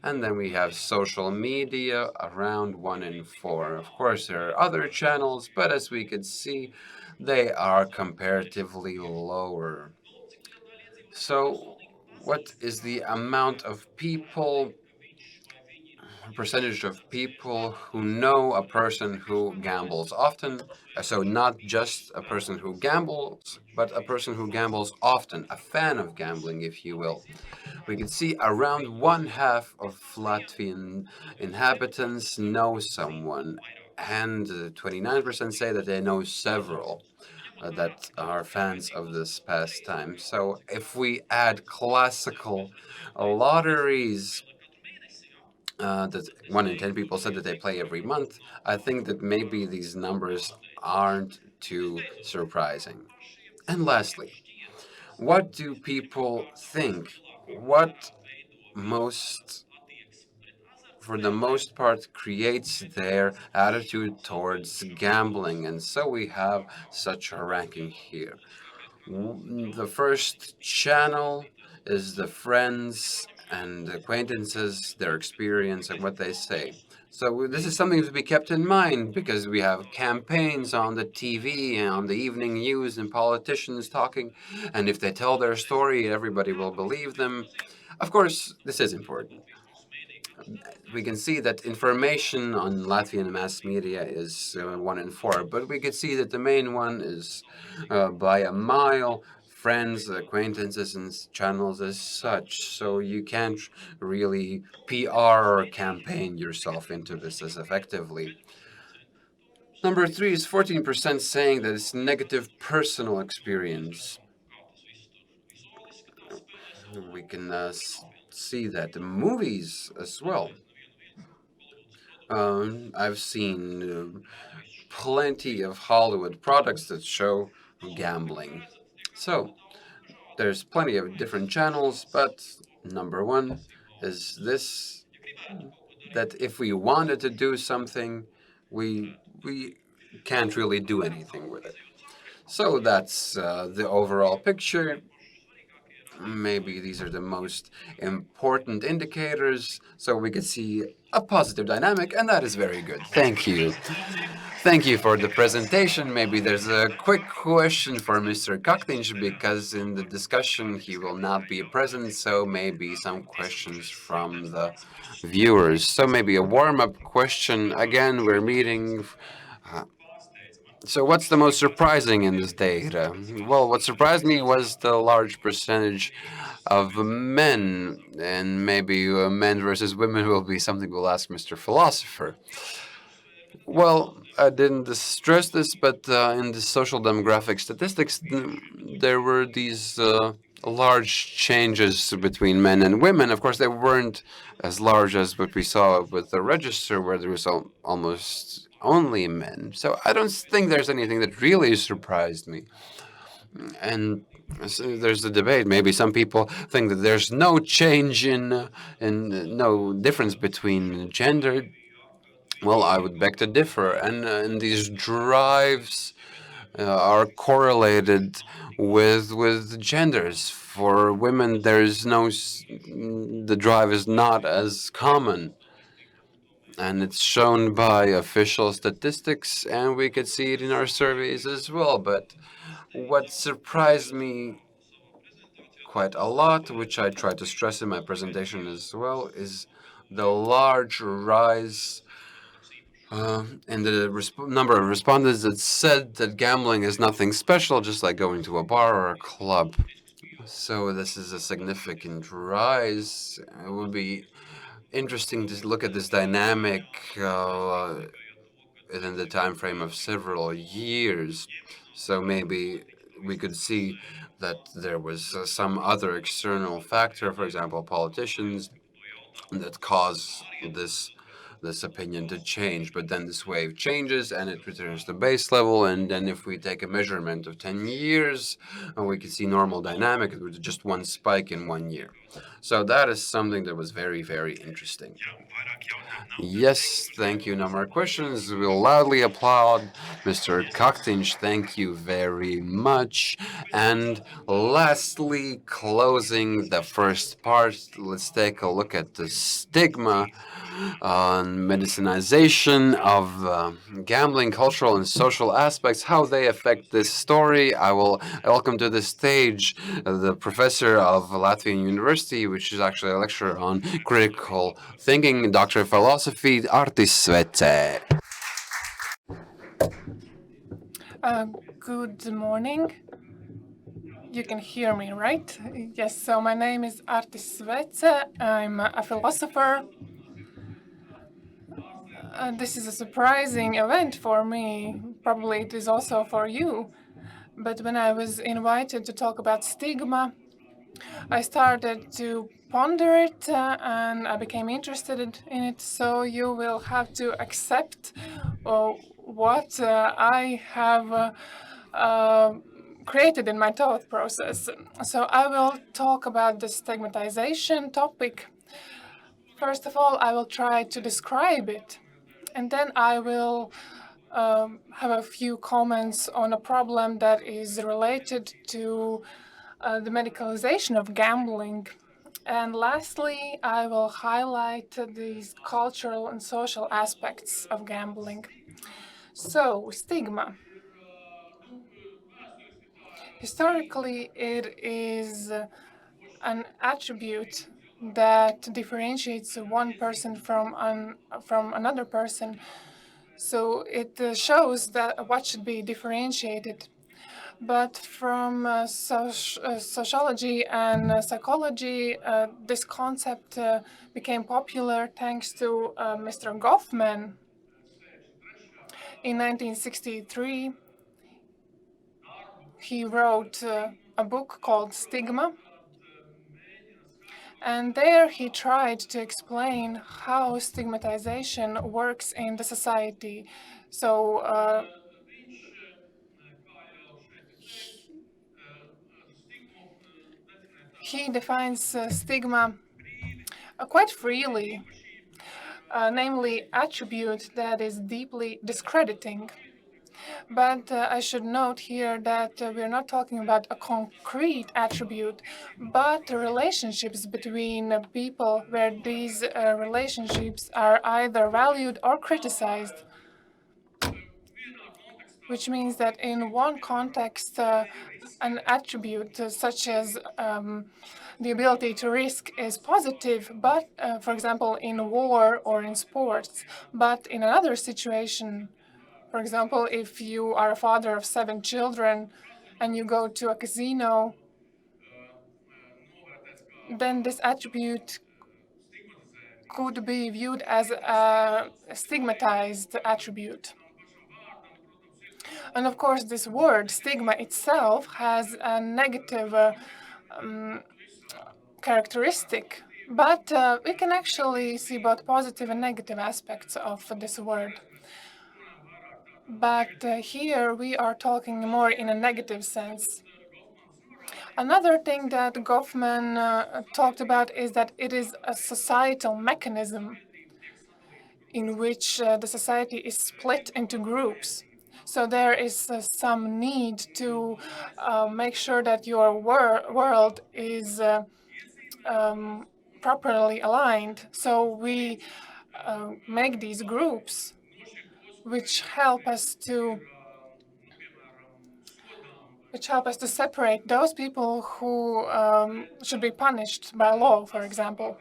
And then we have social media, around 1 in 4. Of course, there are other channels, but as we can see, they are comparatively lower. So, what is the amount of people, percentage of people who know a person who gambles often? So, not just a person who gambles, but a person who gambles often, a fan of gambling, if you will. We can see around 1/2 of Latvian inhabitants know someone, and 29% say that they know several that are fans of this pastime. So if we add classical lotteries, that 1 in 10 people said that they play every month, I think that maybe these numbers aren't too surprising. And lastly, what do people think? What most, for the most part, creates their attitude towards gambling? And so we have such a ranking here. The first channel is the friends and acquaintances, their experience, and what they say. So this is something to be kept in mind because we have campaigns on the TV and on the evening news and politicians talking, and if they tell their story, everybody will believe them. Of course, this is important. We can see that information on Latvian mass media is 1 in 4, but we can see that the main one is by a mile friends, acquaintances, and channels as such. So you can't really PR or campaign yourself into this as effectively. Number 3 is 14% saying that it's negative personal experience. We can see that the movies as well. I've seen plenty of Hollywood products that show gambling. So there's plenty of different channels, but number one is this, that if we wanted to do something, we can't really do anything with it. So that's the overall picture. Maybe these are the most important indicators, so we can see a positive dynamic, and that is very good. Thank you. Thank you for the presentation. Maybe there's a quick question for Mr. Kaktinch, because in the discussion he will not be present, so maybe some questions from the viewers. So maybe a warm-up question. Again, we're meeting. So what's the most surprising in this data? Well, what surprised me was the large percentage of men, and maybe men versus women will be something we'll ask Mr. Philosopher. Well, I didn't stress this, but in the social demographic statistics, there were these large changes between men and women. Of course, they weren't as large as what we saw with the register, where there was almost only men. So I don't think there's anything that really surprised me. And so there's a debate. Maybe some people think that there's no change in no difference between gender. Well, I would beg to differ. And in these drives, are correlated with genders. For women, there's no the drive is not as common, and it's shown by official statistics, and we could see it in our surveys as well. But what surprised me quite a lot, which I try to stress in my presentation as well, is the large rise in the number of respondents that said that gambling is nothing special, just like going to a bar or a club. So this is a significant rise. It would be interesting to look at this dynamic within the time frame of several years. So maybe we could see that there was some other external factor, for example, politicians, that cause this opinion to change. But then this wave changes and it returns to base level. And then if we take a measurement of 10 years, we can see normal dynamic with just one spike in 1 year. So that is something that was very, very interesting. Yes, thank you. No more questions. We'll loudly applaud Mr. Kaktinch. Thank you very much. And lastly, closing the first part, let's take a look at the stigma on medicinization of gambling, cultural and social aspects, how they affect this story. I will welcome to the stage the professor of Latvian University, which is actually a lecturer on critical thinking, Doctor of Philosophy, Artis Svece. Good morning. You can hear me, right? Yes, so my name is Artis Svece. I'm a philosopher. This is a surprising event for me. Probably it is also for you. But when I was invited to talk about stigma, I started to ponder it and I became interested in it. So you will have to accept what I have created in my thought process. So I will talk about the stigmatization topic. First of all, I will try to describe it, and then I will have a few comments on a problem that is related to the medicalization of gambling. And lastly, I will highlight these cultural and social aspects of gambling. So, stigma. Historically, it is an attribute that differentiates one person from another person. So it shows that what should be differentiated. But from sociology and psychology, this concept became popular thanks to Mr. Goffman. In 1963, he wrote a book called Stigma. And there he tried to explain how stigmatization works in the society. So he defines stigma quite freely, namely attribute that is deeply discrediting. But I should note here that we're not talking about a concrete attribute, but relationships between people where these relationships are either valued or criticized. Which means that in one context, an attribute such as the ability to risk is positive, but for example, in war or in sports. But in another situation, for example, if you are a father of 7 children and you go to a casino, then this attribute could be viewed as a stigmatized attribute. And of course, this word, stigma itself, has a negative characteristic, but we can actually see both positive and negative aspects of this word. But here we are talking more in a negative sense. Another thing that Goffman talked about is that it is a societal mechanism in which the society is split into groups. So there is some need to make sure that your world is properly aligned. So we make these groups which help us to separate those people who should be punished by law, for example.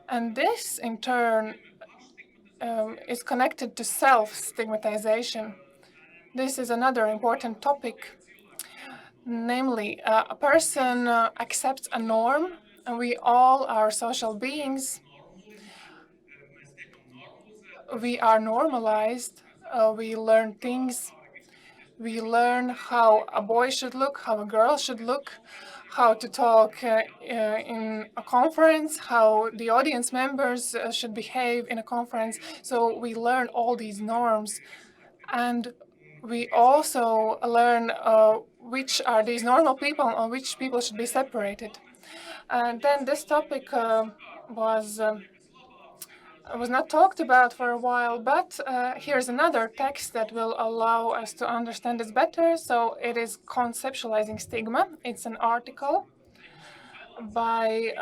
And this, in turn, is connected to self-stigmatization. This is another important topic. Namely, a person accepts a norm, and we all are social beings. We are normalized. We learn things. We learn how a boy should look, how a girl should look, how to talk in a conference, how the audience members should behave in a conference. So we learn all these norms. And we also learn which are these normal people and which people should be separated. And then this topic was not talked about for a while, but here's another text that will allow us to understand this better. So it is Conceptualizing Stigma. It's an article by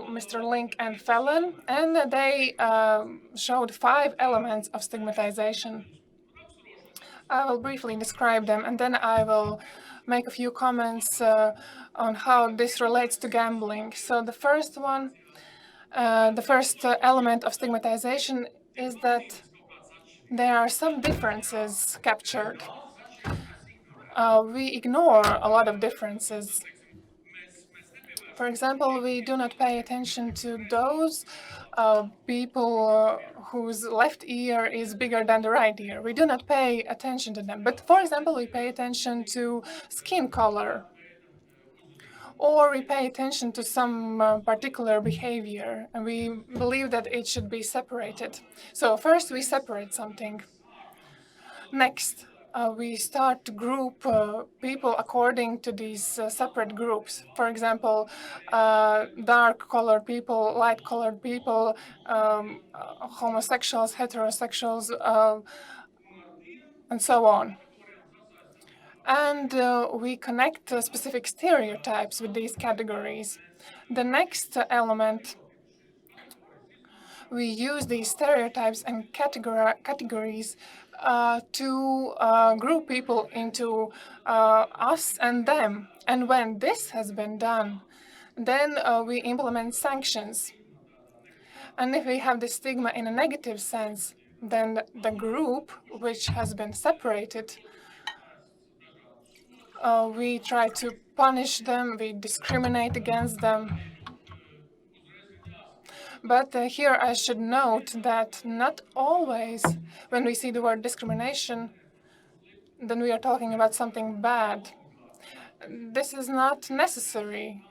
Mr. Link and Fallon, and they showed 5 elements of stigmatization. I will briefly describe them, and then I will make a few comments on how this relates to gambling. So the first one, the first element of stigmatization is that there are some differences captured. We ignore a lot of differences. For example, we do not pay attention to those people whose left ear is bigger than the right ear. We do not pay attention to them. But for example, we pay attention to skin color, or we pay attention to some particular behavior, and we believe that it should be separated. So first we separate something. Next, we start to group people according to these separate groups. For example, dark-colored people, light-colored people, homosexuals, heterosexuals, and so on. And we connect specific stereotypes with these categories. The next element, we use these stereotypes and categories to group people into us and them. And when this has been done, then we implement sanctions. And if we have the stigma in a negative sense, then the group which has been separated, we try to punish them, we discriminate against them. But here I should note that not always when we see the word discrimination, then we are talking about something bad. This is not necessary.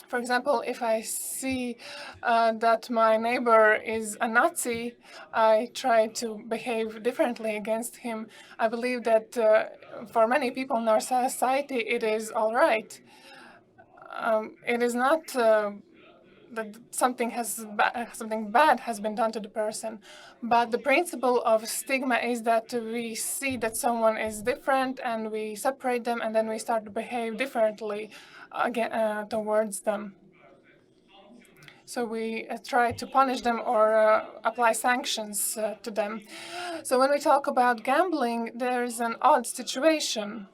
For example, if I see that my neighbor is a Nazi, I try to behave differently against him. I believe that for many people in our society, it is all right. It is not that something bad has been done to the person, but the principle of stigma is that we see that someone is different and we separate them, and then we start to behave differently again towards them. So we try to punish them or apply sanctions to them. So when we talk about gambling, there is an odd situation.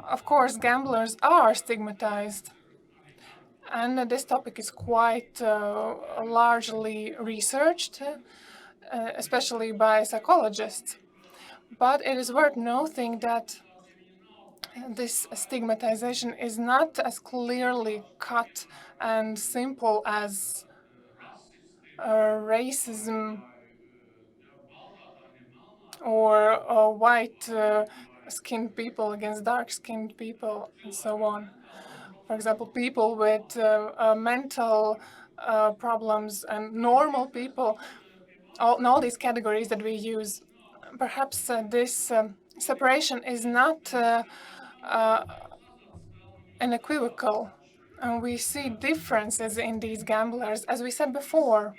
Of course, gamblers are stigmatized. And this topic is quite largely researched, especially by psychologists. But it is worth noting that this stigmatization is not as clearly cut and simple as racism or white skinned people against dark skinned people and so on. For example, people with mental problems and normal people, all these categories that we use. Perhaps this separation is not unequivocal. And we see differences in these gamblers. As we said before,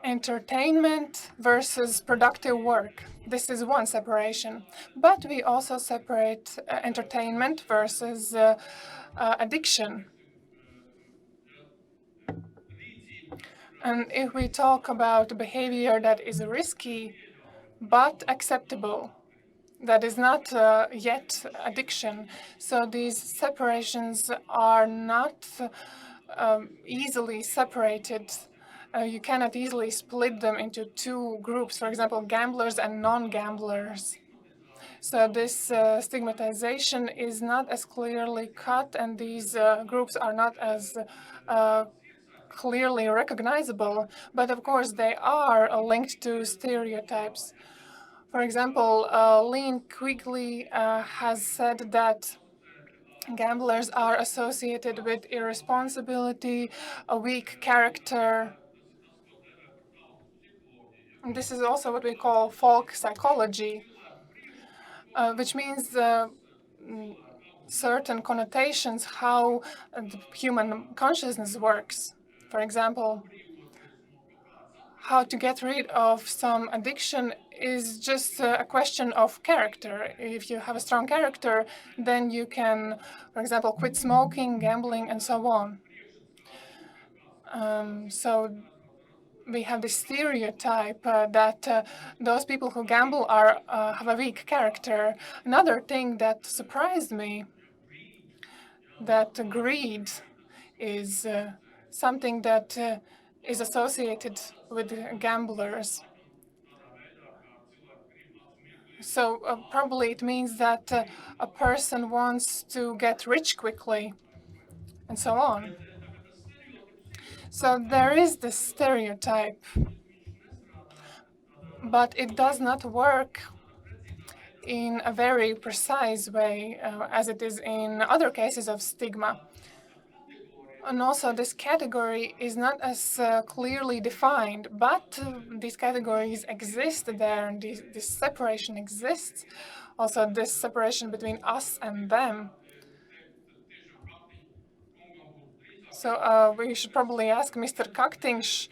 entertainment versus productive work. This is one separation. But we also separate entertainment versus addiction. And if we talk about behavior that is risky but acceptable, that is not yet addiction. So these separations are not easily separated. You cannot easily split them into two groups, for example, gamblers and non-gamblers. So this stigmatization is not as clearly cut, and these groups are not as clearly recognizable, but of course they are linked to stereotypes. For example, Lean Quigley has said that gamblers are associated with irresponsibility, a weak character. And this is also what we call folk psychology, which means certain connotations how the human consciousness works. For example, how to get rid of some addiction is just a question of character. If you have a strong character, then you can, for example, quit smoking, gambling, and so on. So we have this stereotype that those people who gamble are have a weak character. Another thing that surprised me, that greed is something that is associated with gamblers. So probably it means that a person wants to get rich quickly and so on. So there is this stereotype, but it does not work in a very precise way as it is in other cases of stigma. And also this category is not as clearly defined, but these categories exist there, and this separation exists. Also this separation between us and them. So we should probably ask Mr. Kaktinš.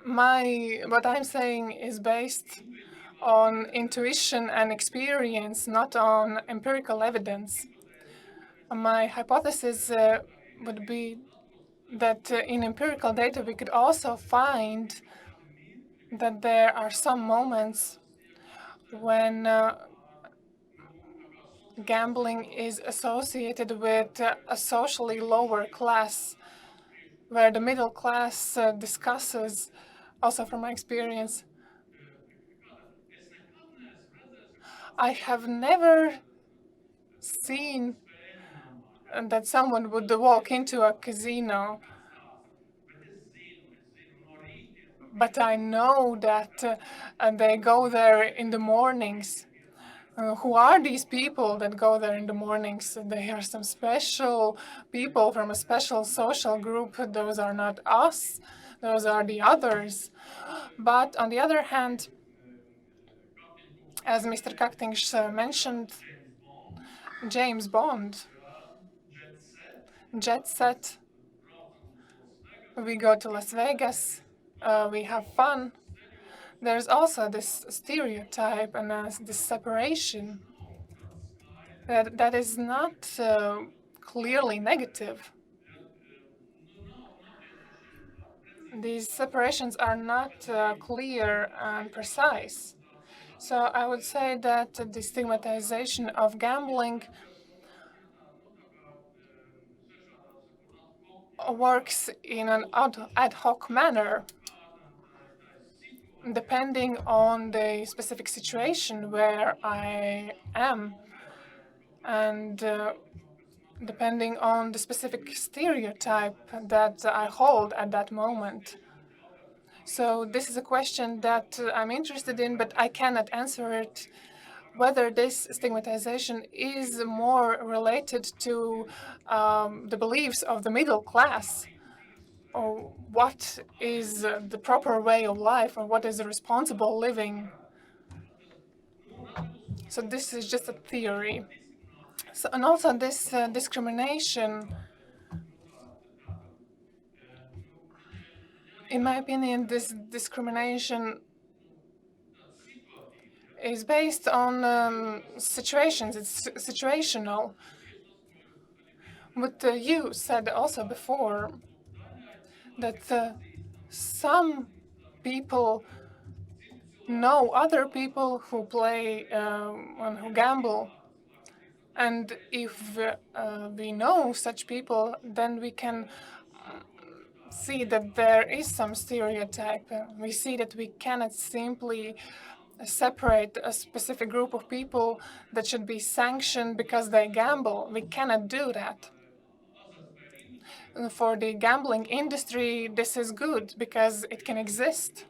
What I'm saying is based on intuition and experience, not on empirical evidence. My hypothesis would be that in empirical data we could also find that there are some moments when gambling is associated with a socially lower class, where the middle class discusses, also from my experience. I have never seen that someone would walk into a casino, but I know that they go there in the mornings. Who are these people that go there in the mornings? They are some special people from a special social group. Those are not us. Those are the others. But on the other hand, as Mr. Kaktinš mentioned, James Bond, jet set, we go to Las Vegas, we have fun. There's also this stereotype and this separation that is not clearly negative. These separations are not clear and precise. So I would say that the stigmatization of gambling works in an ad hoc manner, depending on the specific situation where I am, and depending on the specific stereotype that I hold at that moment. So this is a question that I'm interested in, but I cannot answer it. Whether this stigmatization is more related to the beliefs of the middle class, or what is the proper way of life, or what is a responsible living. So this is just a theory. So, and also this discrimination In my opinion, this discrimination is based on situations. It's situational. But you said also before that some people know other people who play and who gamble. And if we know such people, then we can see that there is some stereotype. We see that we cannot simply separate a specific group of people that should be sanctioned because they gamble. We cannot do that. For the gambling industry, this is good because it can exist.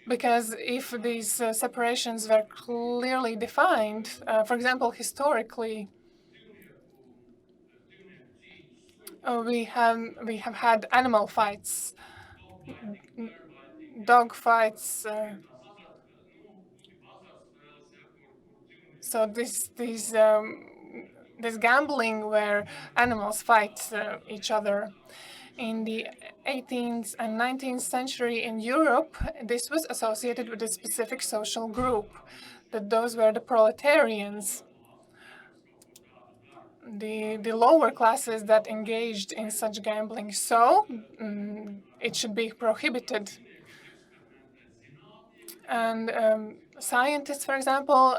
Because if these separations were clearly defined, for example, historically, we have had animal fights, dog fights. So this gambling where animals fight each other. In the 18th and 19th century in Europe, this was associated with a specific social group, that those were the proletarians, the lower classes that engaged in such gambling. So it should be prohibited. And scientists, for example,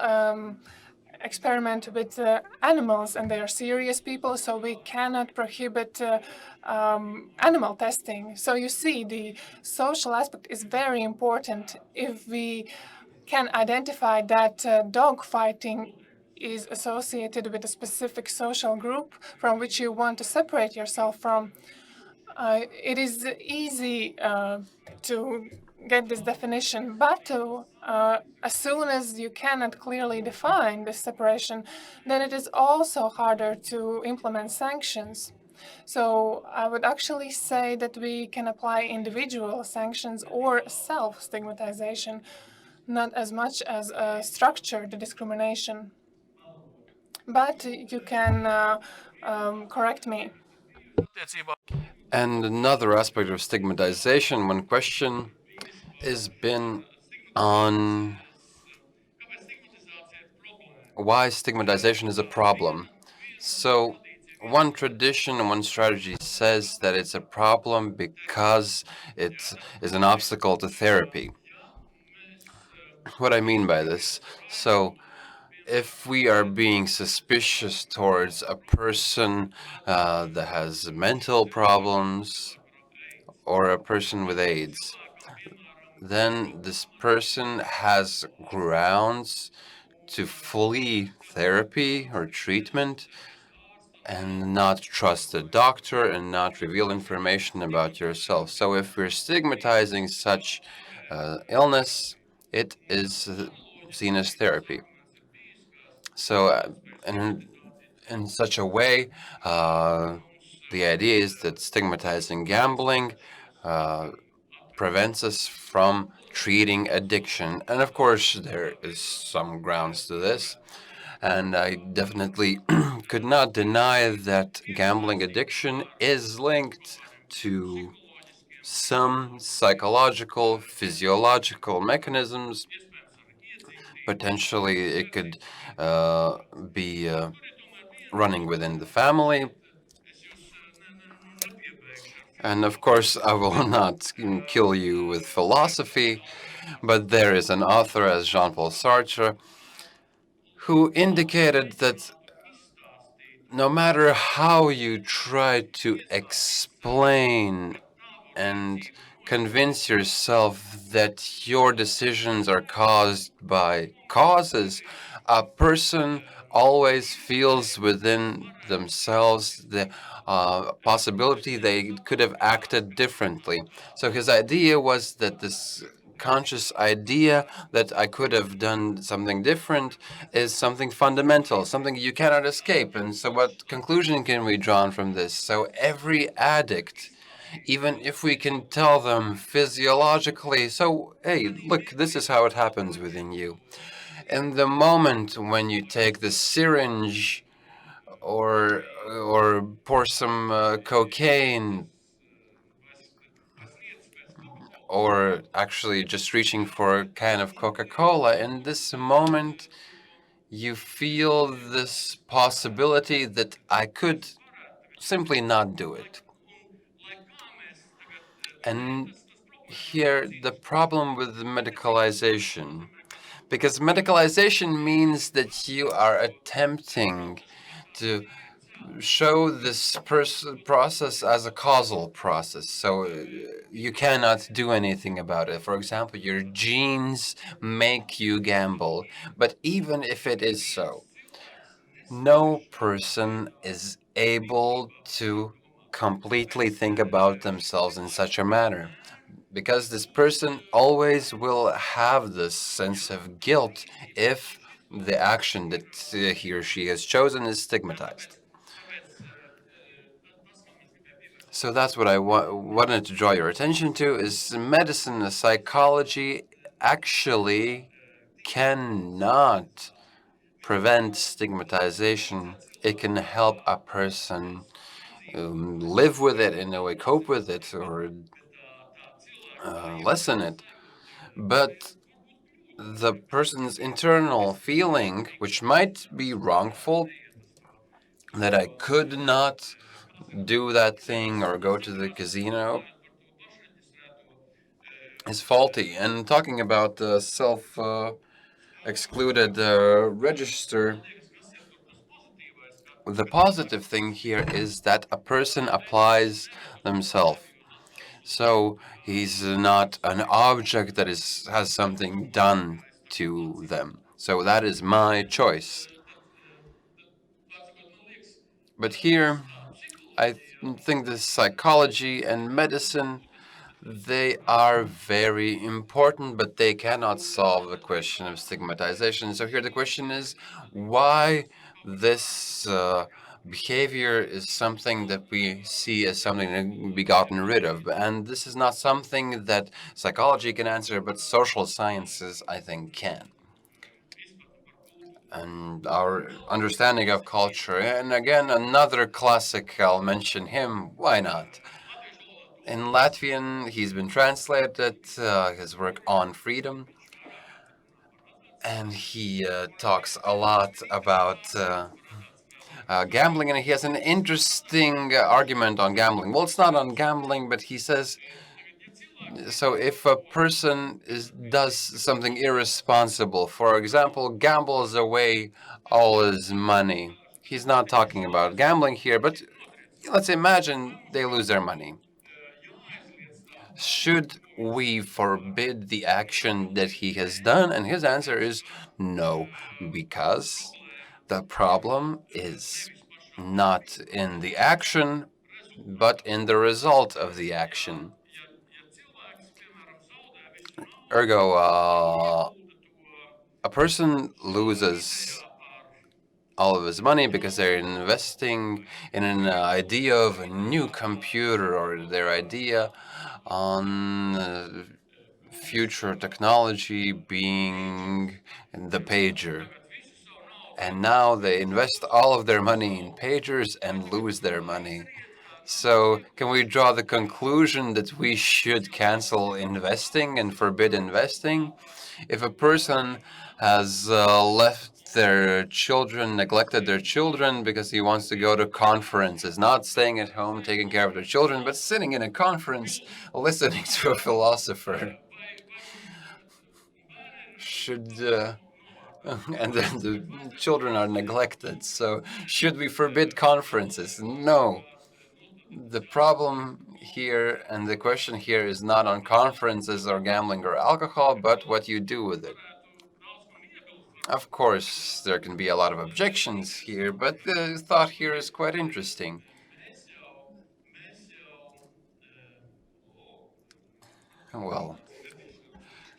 experiment with animals, and they are serious people, so we cannot prohibit animal testing. So you see, the social aspect is very important. If we can identify that dog fighting is associated with a specific social group from which you want to separate yourself from, it is easy to get this definition, but as soon as you cannot clearly define this separation, then it is also harder to implement sanctions. So I would actually say that we can apply individual sanctions or self-stigmatization, not as much as structured discrimination. But you can correct me. And another aspect of stigmatization, one question, has been on why stigmatization is a problem. So, one tradition and one strategy says that it's a problem because it is an obstacle to therapy. What I mean by this, so if we are being suspicious towards a person that has mental problems or a person with AIDS, then this person has grounds to flee therapy or treatment and not trust the doctor and not reveal information about yourself. So if we're stigmatizing such illness, it is seen as therapy. So, in such a way, the idea is that stigmatizing gambling prevents us from treating addiction. And of course, there is some grounds to this. And I definitely could not deny that gambling addiction is linked to some psychological, physiological mechanisms. Potentially, it could be running within the family. And of course, I will not kill you with philosophy, but there is an author as Jean-Paul Sartre who indicated that no matter how you try to explain and convince yourself that your decisions are caused by causes, a person always feels within themselves the possibility they could have acted differently. So his idea was that this conscious idea that I could have done something different is something fundamental, something you cannot escape. And so what conclusion can we draw from this? So every addict, even if we can tell them physiologically, so hey, look, this is how it happens within you. In the moment when you take the syringe or pour some cocaine, or actually just reaching for a can of Coca-Cola, in this moment, you feel this possibility that I could simply not do it. And here, the problem with the medicalization, because medicalization means that you are attempting to show this process as a causal process. So you cannot do anything about it. For example, your genes make you gamble. But even if it is so, no person is able to completely think about themselves in such a manner, because this person always will have this sense of guilt if the action that he or she has chosen is stigmatized. So that's what I wanted to draw your attention to, is medicine and psychology actually cannot prevent stigmatization. It can help a person live with it, in a way, cope with it, or lessen it. But the person's internal feeling, which might be wrongful, that I could not do that thing or go to the casino, is faulty. And talking about the self-excluded register, the positive thing here is that a person applies themselves. So he's not an object that has something done to them. So that is my choice. But here, I think the psychology and medicine, they are very important, but they cannot solve the question of stigmatization. So here the question is, why this behavior is something that we see as something that can be gotten rid of. And this is not something that psychology can answer, but social sciences, I think, can. And our understanding of culture. And again, another classic, I'll mention him. Why not? In Latvian, he's been translated, his work on freedom. And he talks a lot about gambling, and he has an interesting argument on gambling. Well, it's not on gambling, but he says, so if a person does something irresponsible, for example, gambles away all his money, he's not talking about gambling here, but let's imagine they lose their money. Should we forbid the action that he has done? And his answer is no, because the problem is not in the action, but in the result of the action. Ergo, a person loses all of his money because they're investing in an idea of a new computer, or their idea on future technology being the pager. And now they invest all of their money in pagers and lose their money. So, can we draw the conclusion that we should cancel investing and forbid investing? If a person has left their children, neglected their children because he wants to go to conferences, not staying at home taking care of their children, but sitting in a conference listening to a philosopher, should and then the children are neglected. So, should we forbid conferences? No. The problem here and the question here is not on conferences or gambling or alcohol, but what you do with it. Of course, there can be a lot of objections here, but the thought here is quite interesting. Well,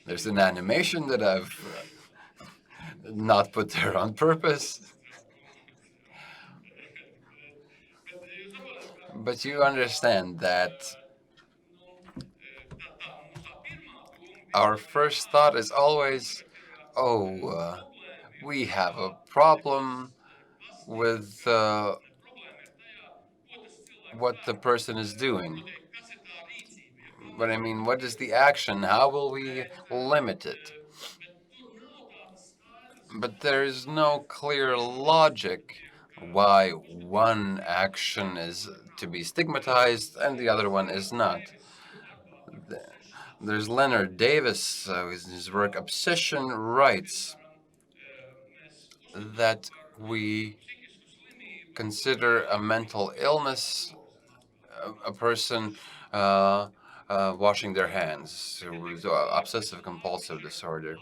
there's an animation that I've not put there on purpose. But you understand that our first thought is always, oh, we have a problem with what the person is doing. But I mean, what is the action? How will we limit it? But there is no clear logic why one action is to be stigmatized and the other one is not. There's Leonard Davis, in his work Obsession, writes that we consider a mental illness a person washing their hands with obsessive compulsive disorder.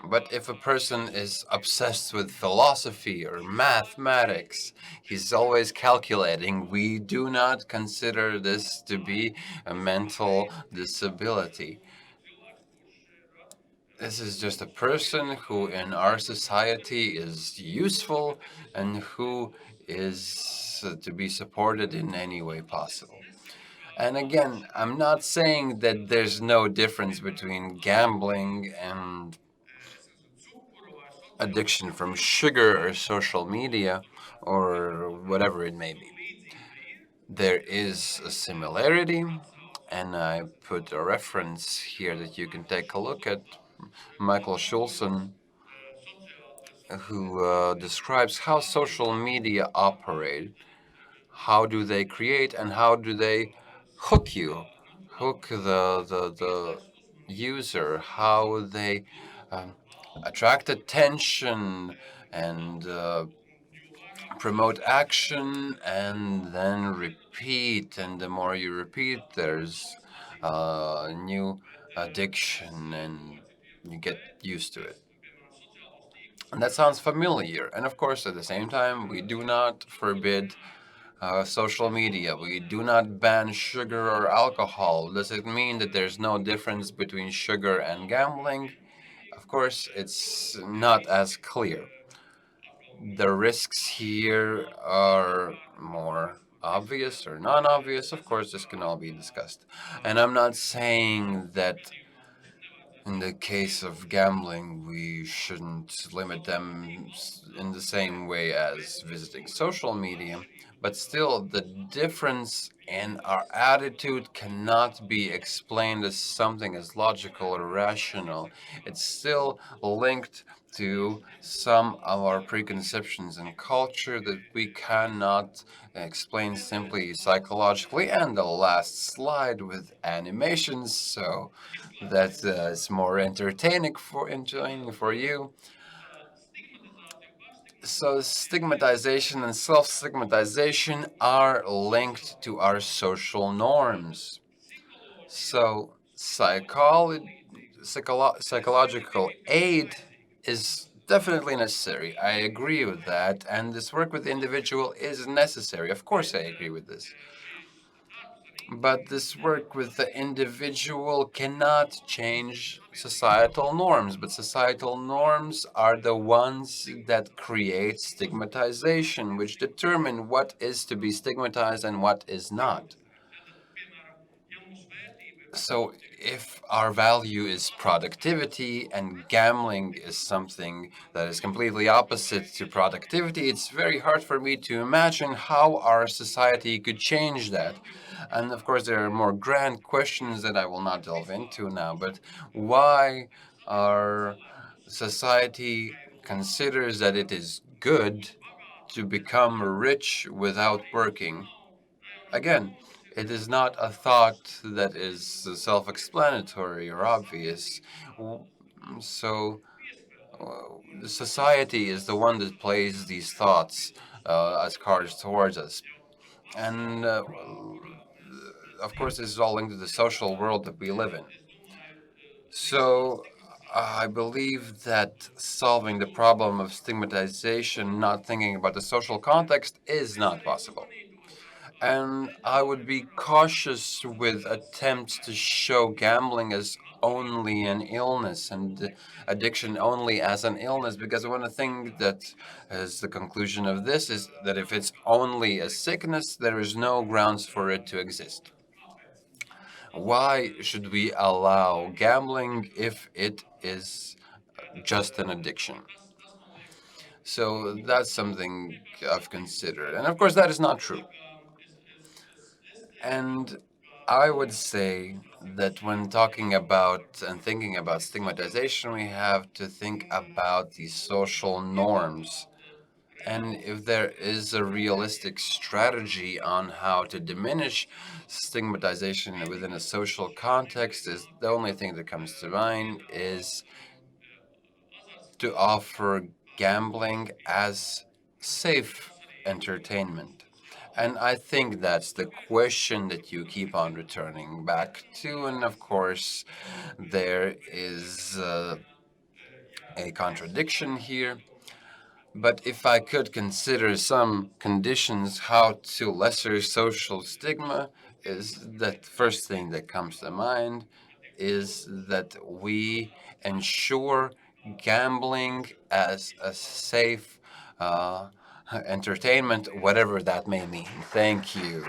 But if a person is obsessed with philosophy or mathematics, he's always calculating. We do not consider this to be a mental disability. This is just a person who in our society is useful and who is to be supported in any way possible. And again, I'm not saying that there's no difference between gambling and addiction from sugar or social media or whatever it may be. There is a similarity, and I put a reference here that you can take a look at. Michael Schulzen, who describes how social media operate. How do they create and how do they hook you, hook the user, how they um, attract attention and promote action and then repeat. And the more you repeat, there's new addiction and you get used to it. And that sounds familiar. And of course, at the same time, we do not forbid social media. We do not ban sugar or alcohol. Does it mean that there's no difference between sugar and gambling? Of course, it's not as clear. The risks here are more obvious or non-obvious. Of course, this can all be discussed. And I'm not saying that in the case of gambling, we shouldn't limit them in the same way as visiting social media, but still, the difference in our attitude cannot be explained as something as logical or rational. It's still linked to some of our preconceptions and culture that we cannot explain simply psychologically. And the last slide with animations, so that is more enjoying for you. So stigmatization and self-stigmatization are linked to our social norms. So psychological aid is definitely necessary. I agree with that, and this work with the individual is necessary. Of course, I agree with this. But this work with the individual cannot change societal norms, but societal norms are the ones that create stigmatization, which determine what is to be stigmatized and what is not. So if our value is productivity and gambling is something that is completely opposite to productivity, it's very hard for me to imagine how our society could change that. And of course, there are more grand questions that I will not delve into now, but why our society considers that it is good to become rich without working? Again, it is not a thought that is self-explanatory or obvious. So, the society is the one that plays these thoughts as cards towards us. And of course, this is all linked to the social world that we live in. So, I believe that solving the problem of stigmatization, not thinking about the social context, is not possible. And I would be cautious with attempts to show gambling as only an illness and addiction only as an illness, because one thing that is the conclusion of this is that if it's only a sickness, there is no grounds for it to exist. Why should we allow gambling if it is just an addiction? So that's something I've considered. And of course, that is not true. And I would say that when talking about and thinking about stigmatization, we have to think about the social norms. And if there is a realistic strategy on how to diminish stigmatization within a social context, is the only thing that comes to mind is to offer gambling as safe entertainment. And I think that's the question that you keep on returning back to. And of course, there is a contradiction here. But if I could consider some conditions how to lesser social stigma, is that first thing that comes to mind is that we ensure gambling as a safe entertainment, whatever that may mean. Thank you.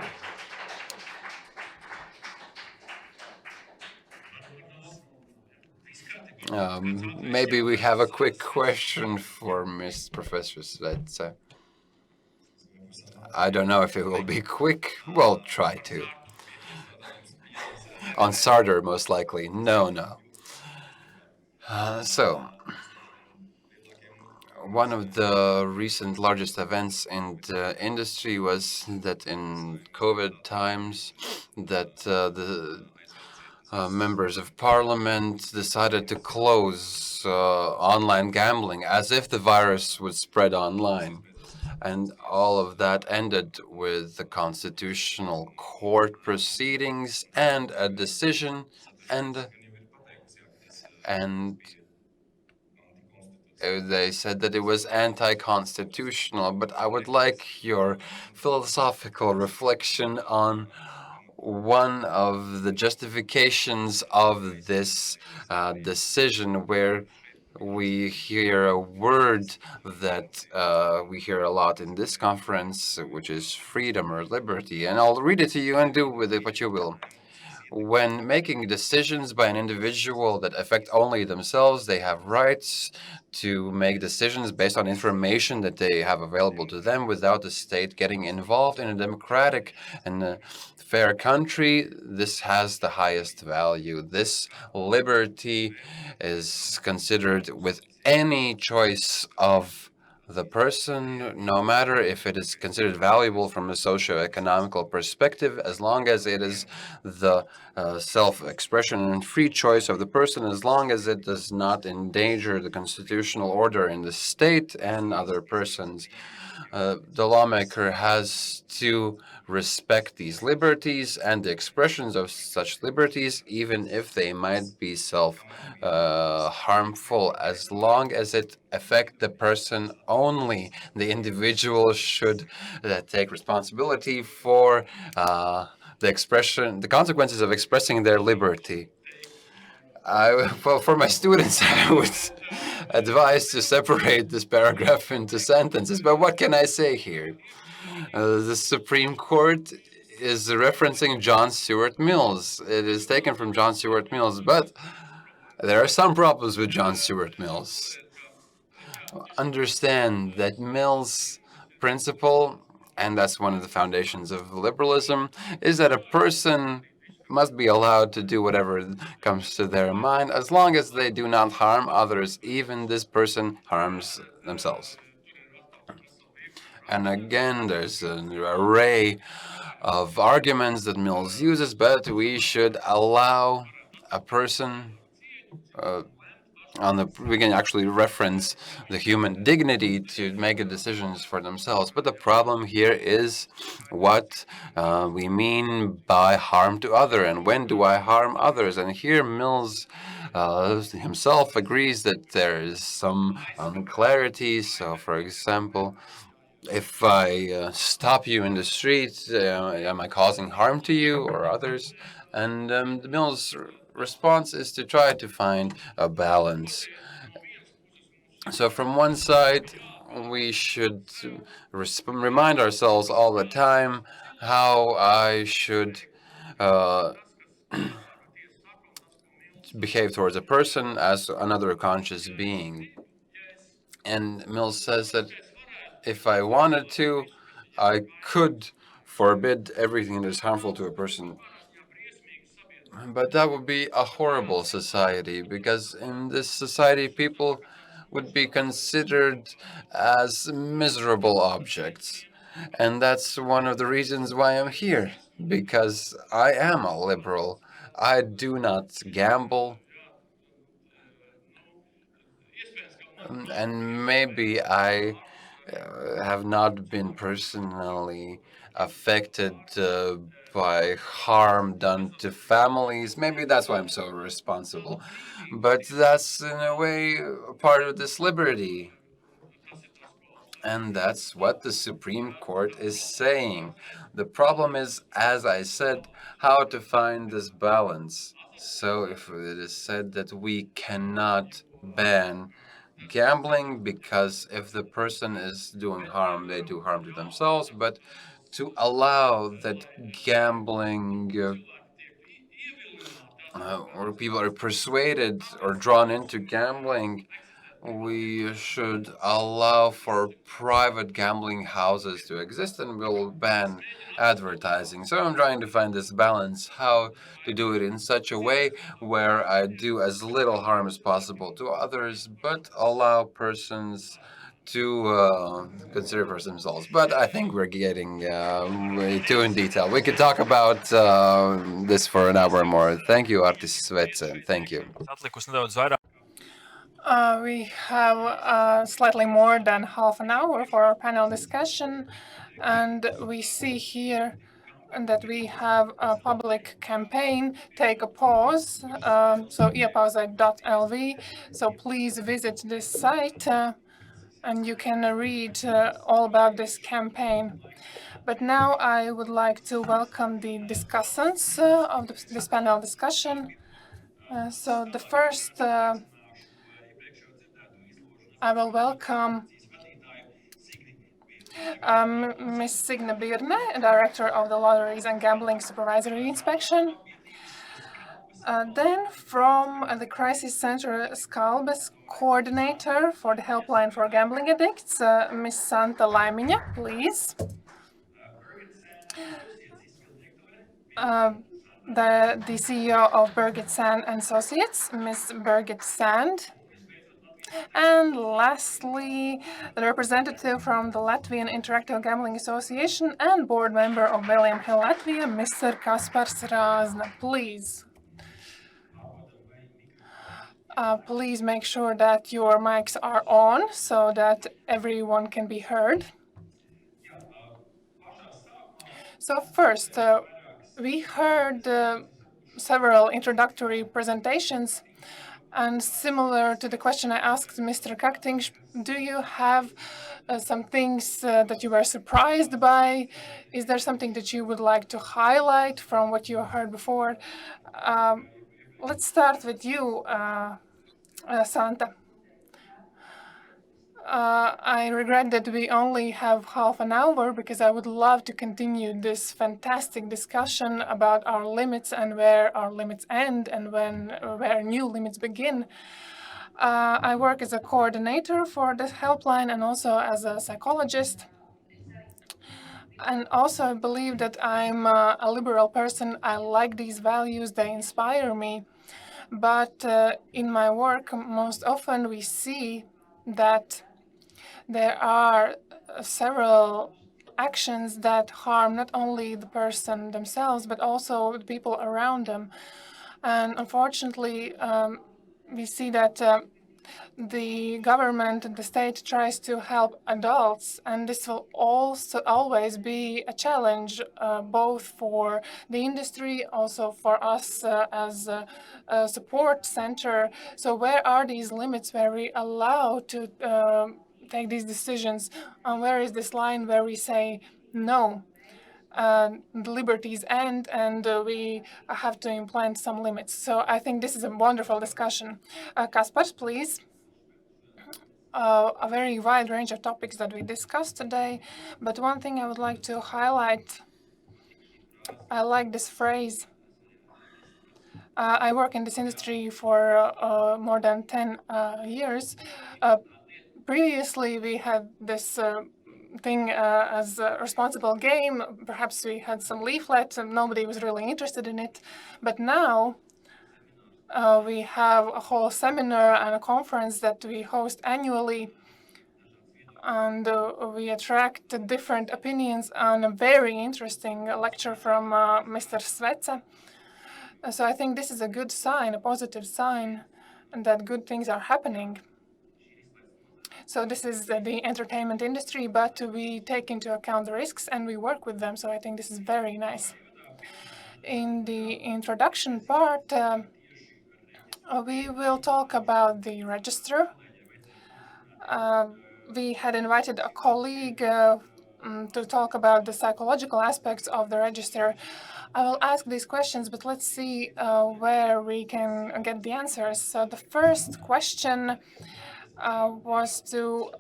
Maybe we have a quick question for Miss Professor Svece. I don't know if it will be quick. We'll try to. On Sarder, most likely. No, no. So, one of the recent largest events in the industry was that in COVID times, that the members of parliament decided to close online gambling as if the virus would spread online. And all of that ended with the constitutional court proceedings and a decision and they said that it was anti-constitutional, but I would like your philosophical reflection on one of the justifications of this decision, where we hear a word that we hear a lot in this conference, which is freedom or liberty. And I'll read it to you and do with it what you will. When making decisions by an individual that affect only themselves, they have rights to make decisions based on information that they have available to them without the state getting involved. In a democratic and a fair country, this has the highest value. This liberty is considered with any choice of the person, no matter if it is considered valuable from a socio-economical perspective, as long as it is the self-expression and free choice of the person, as long as it does not endanger the constitutional order in the state and other persons. The lawmaker has to respect these liberties and the expressions of such liberties, even if they might be harmful, as long as it affect the person only. The individual should take responsibility for the consequences of expressing their liberty. Well, for my students, I would advise to separate this paragraph into sentences. But what can I say here? The Supreme Court is referencing John Stuart Mills. It is taken from John Stuart Mills, but there are some problems with John Stuart Mills. Understand that Mills' principle, and that's one of the foundations of liberalism, is that a person must be allowed to do whatever comes to their mind as long as they do not harm others, even this person harms themselves. And again, there's an array of arguments that Mills uses, but we should allow a person we can actually reference the human dignity to make decisions for themselves. But the problem here is what we mean by harm to other, and when do I harm others? And here Mills himself agrees that there is some unclarity. So, for example, if I stop you in the street, am I causing harm to you or others? And the Mills' response is to try to find a balance. So from one side, we should remind ourselves all the time how I should behave towards a person as another conscious being. And Mills says that if I wanted to, I could forbid everything that is harmful to a person. But that would be a horrible society because in this society, people would be considered as miserable objects. And that's one of the reasons why I'm here, because I am a liberal. I do not gamble, and maybe I have not been personally affected by harm done to families. Maybe that's why I'm so responsible. But that's, in a way, part of this liberty. And that's what the Supreme Court is saying. The problem is, as I said, how to find this balance. So if it is said that we cannot ban gambling because if the person is doing harm, they do harm to themselves, but to allow that gambling or people are persuaded or drawn into gambling, we should allow for private gambling houses to exist and we'll ban advertising. So I'm trying to find this balance, how to do it in such a way where I do as little harm as possible to others, but allow persons to consider for themselves. But I think we're getting way too in detail. We could talk about this for an hour more. Thank you, Artis Svece. Thank you. Atlikus nedaudz vairāk. We have slightly more than half an hour for our panel discussion, and we see here that we have a public campaign, Take a Pause, so epauzai.lv. So please visit this site and you can read all about this campaign. But now I would like to welcome the discussants of this panel discussion. So the first, I will welcome Ms. Signe Birne, Director of the Lotteries and Gambling Supervisory Inspection. Then from the Crisis Center Skalbes, Coordinator for the Helpline for Gambling Addicts, Ms. Santa Laimiņa, please. The CEO of Birgit Sand and Associates, Ms. Birgit Sand. And lastly, the representative from the Latvian Interactive Gambling Association and board member of William Hill Latvia, Mr. Kaspars Rāzna, please. Please make sure that your mics are on so that everyone can be heard. So first, we heard several introductory presentations, and similar to the question I asked Mr. Kakting, do you have some things that you were surprised by? Is there something that you would like to highlight from what you heard before? Let's start with you, Santa. I regret that we only have half an hour because I would love to continue this fantastic discussion about our limits and where our limits end and where new limits begin. I work as a coordinator for this helpline and also as a psychologist. And also I believe that I'm a liberal person. I like these values, they inspire me. But in my work, most often we see that there are several actions that harm not only the person themselves, but also the people around them. And unfortunately, we see that the government, the state tries to help adults, and this will also always be a challenge, both for the industry, also for us as a support center. So where are these limits where we allow to take these decisions, and where is this line where we say no? The liberties end and we have to implant some limits. So I think this is a wonderful discussion. Kaspars, please. A very wide range of topics that we discussed today, but one thing I would like to highlight, I like this phrase. I work in this industry for more than 10 years. Previously, we had this thing as a responsible game. Perhaps we had some leaflets and nobody was really interested in it. But now we have a whole seminar and a conference that we host annually, and we attract different opinions on a very interesting lecture from Mr. Svece. So I think this is a good sign, a positive sign, and that good things are happening. So this is the entertainment industry, but we take into account the risks and we work with them. So I think this is very nice. In the introduction part, we will talk about the register. We had invited a colleague to talk about the psychological aspects of the register. I will ask these questions, but let's see where we can get the answers. So the first question was to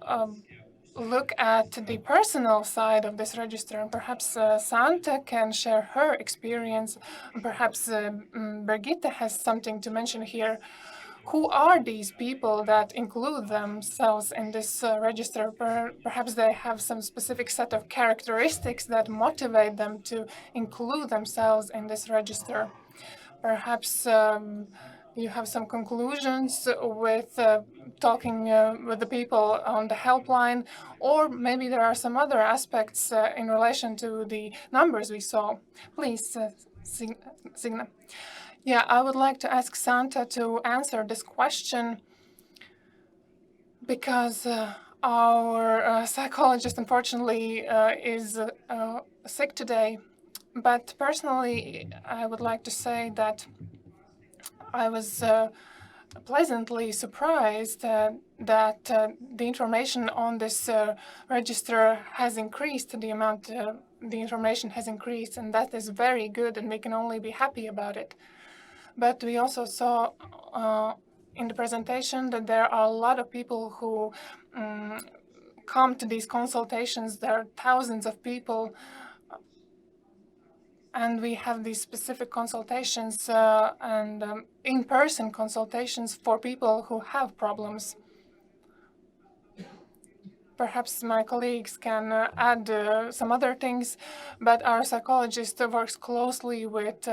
look at the personal side of this register. And perhaps Santa can share her experience. Perhaps Birgitte has something to mention here. Who are these people that include themselves in this register? Perhaps they have some specific set of characteristics that motivate them to include themselves in this register. Perhaps you have some conclusions with talking with the people on the helpline, or maybe there are some other aspects in relation to the numbers we saw. Please, Signe. Yeah, I would like to ask Santa to answer this question because our psychologist, unfortunately, is sick today. But personally, I would like to say that I was pleasantly surprised that the information on this register has increased, the amount the information has increased, and that is very good, and we can only be happy about it. But we also saw in the presentation that there are a lot of people who come to these consultations. There are thousands of people, and we have these specific consultations and in-person consultations for people who have problems. Perhaps my colleagues can add some other things, but our psychologist works closely with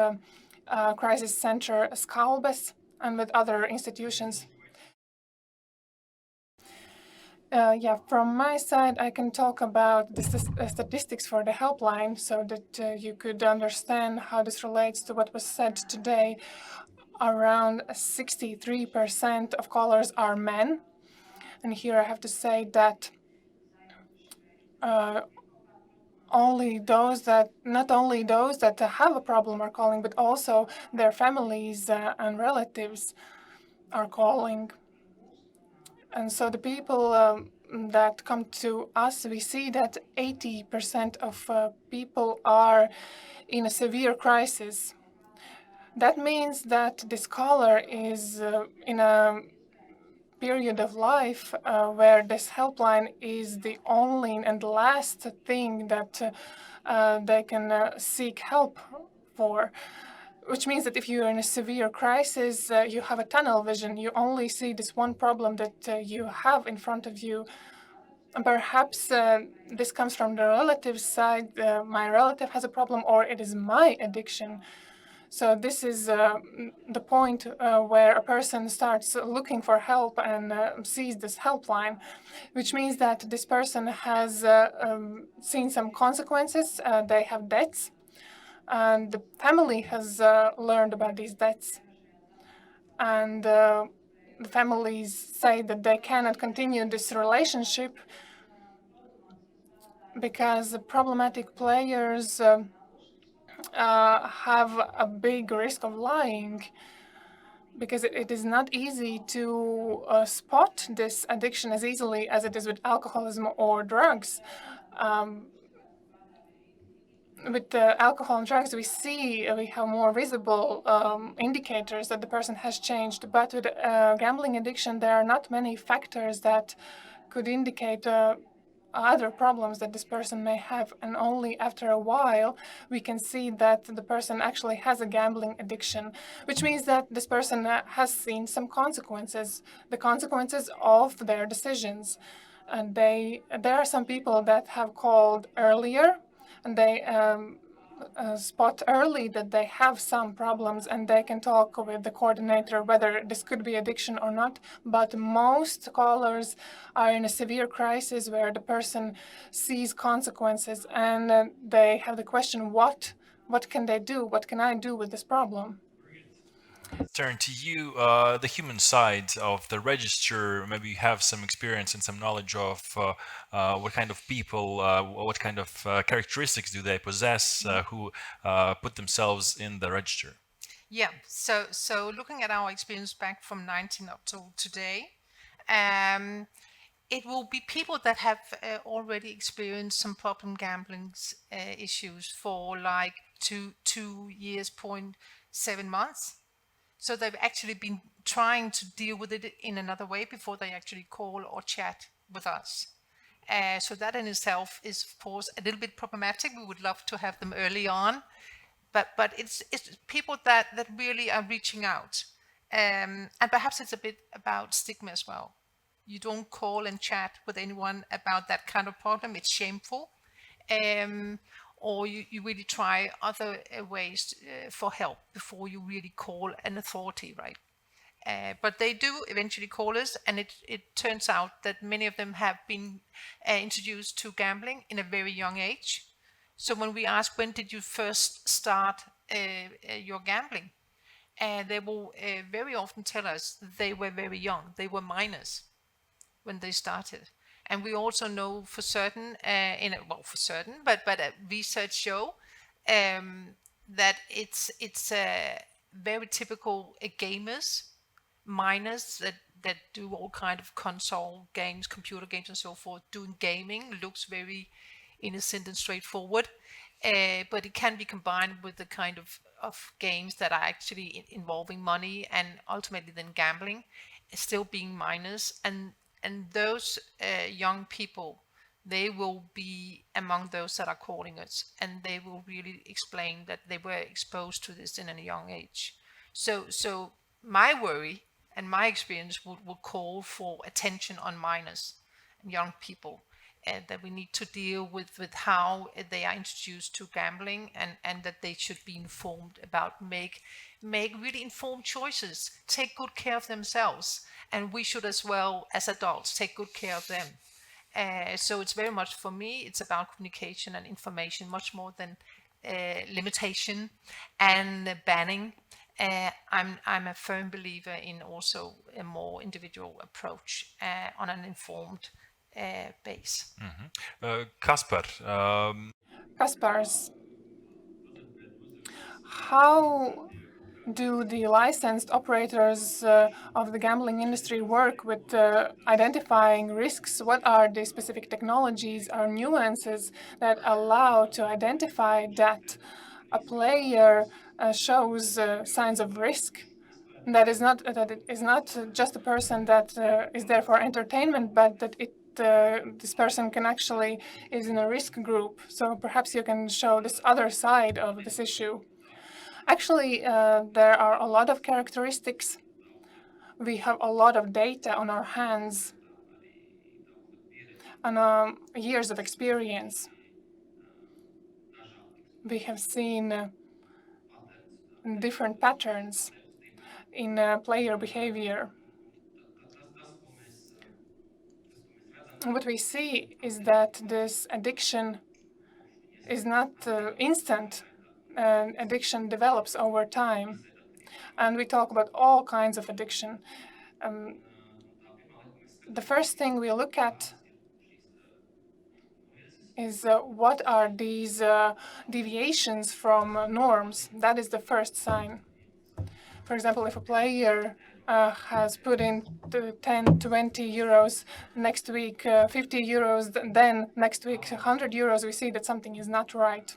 Crisis Center Skalbes and with other institutions. Yeah, from my side, I can talk about the statistics for the helpline so that you could understand how this relates to what was said today. Around 63% of callers are men. And here I have to say that not only those that have a problem are calling, but also their families and relatives are calling. And so the people that come to us, we see that 80% of people are in a severe crisis. That means that this caller is in a period of life where this helpline is the only and last thing that they can seek help for. Which means that if you're in a severe crisis, you have a tunnel vision. You only see this one problem that you have in front of you. And perhaps this comes from the relative side. My relative has a problem, or it is my addiction. So this is the point where a person starts looking for help and sees this helpline, which means that this person has seen some consequences. They have debts. And the family has learned about these debts. And the families say that they cannot continue this relationship because the problematic players have a big risk of lying, because it is not easy to spot this addiction as easily as it is with alcoholism or drugs. With alcohol and drugs, we have more visible indicators that the person has changed. But with gambling addiction, there are not many factors that could indicate other problems that this person may have. And only after a while, we can see that the person actually has a gambling addiction, which means that this person has seen some consequences, the consequences of their decisions. And there are some people that have called earlier, and they spot early that they have some problems, and they can talk with the coordinator whether this could be addiction or not. But most callers are in a severe crisis where the person sees consequences, and they have the question, what can they do? What can I do with this problem? Turn to you, the human side of the register. Maybe you have some experience and some knowledge of what kind of people, what kind of characteristics do they possess who put themselves in the register. Yeah, so looking at our experience back from 19 up to today, um, it will be people that have already experienced some problem gambling issues for like two years, 7 months. So they've actually been trying to deal with it in another way before they actually call or chat with us. So that in itself is, of course, a little bit problematic. We would love to have them early on, but it's people that really are reaching out, and perhaps it's a bit about stigma as well. You don't call and chat with anyone about that kind of problem. It's shameful, or you really try other ways for help before you really call an authority, right? But they do eventually call us, and it turns out that many of them have been introduced to gambling in a very young age. So when we ask, when did you first start your gambling? They will very often tell us they were very young. They were minors when they started. And we also know for certain, but research show that it's very typical gamers, minors that do all kind of console games, computer games, and so forth. Doing gaming looks very innocent and straightforward, but it can be combined with the kind of games that are actually involving money and ultimately then gambling, still being minors. And those young people, they will be among those that are calling us, and they will really explain that they were exposed to this in a young age. So my worry and my experience would call for attention on minors and young people, and that we need to deal with how they are introduced to gambling, and that they should be informed about make really informed choices, take good care of themselves, and we should as well as adults take good care of them. So it's very much, for me, it's about communication and information much more than limitation and banning. I'm a firm believer in also a more individual approach on an informed base. Kasper, Kaspars, how do the licensed operators of the gambling industry work with identifying risks? What are the specific technologies or nuances that allow to identify that a player shows signs of risk? That it is not just a person that is there for entertainment, but that this person can actually is in a risk group. So perhaps you can show this other side of this issue. Actually, there are a lot of characteristics. We have a lot of data on our hands and years of experience. We have seen different patterns in player behavior. What we see is that this addiction is not instant. Addiction develops over time. And we talk about all kinds of addiction. The first thing we look at is what are these deviations from norms? That is the first sign. For example, if a player has put in 10, 20 euros, next week 50 euros, then next week 100 euros, we see that something is not right.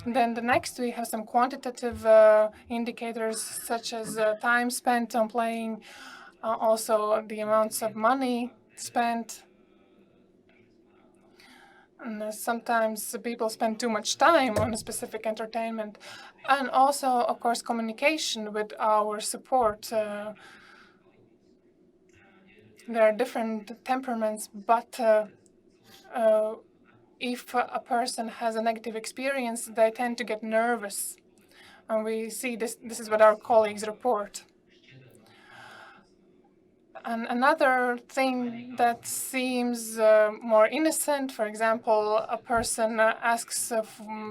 Then the next we have some quantitative indicators such as time spent on playing, also the amounts of money spent. And sometimes people spend too much time on a specific entertainment. And also, of course, communication with our support. There are different temperaments, but if a person has a negative experience, they tend to get nervous. And we see this is what our colleagues report. And another thing that seems more innocent, for example, a person asks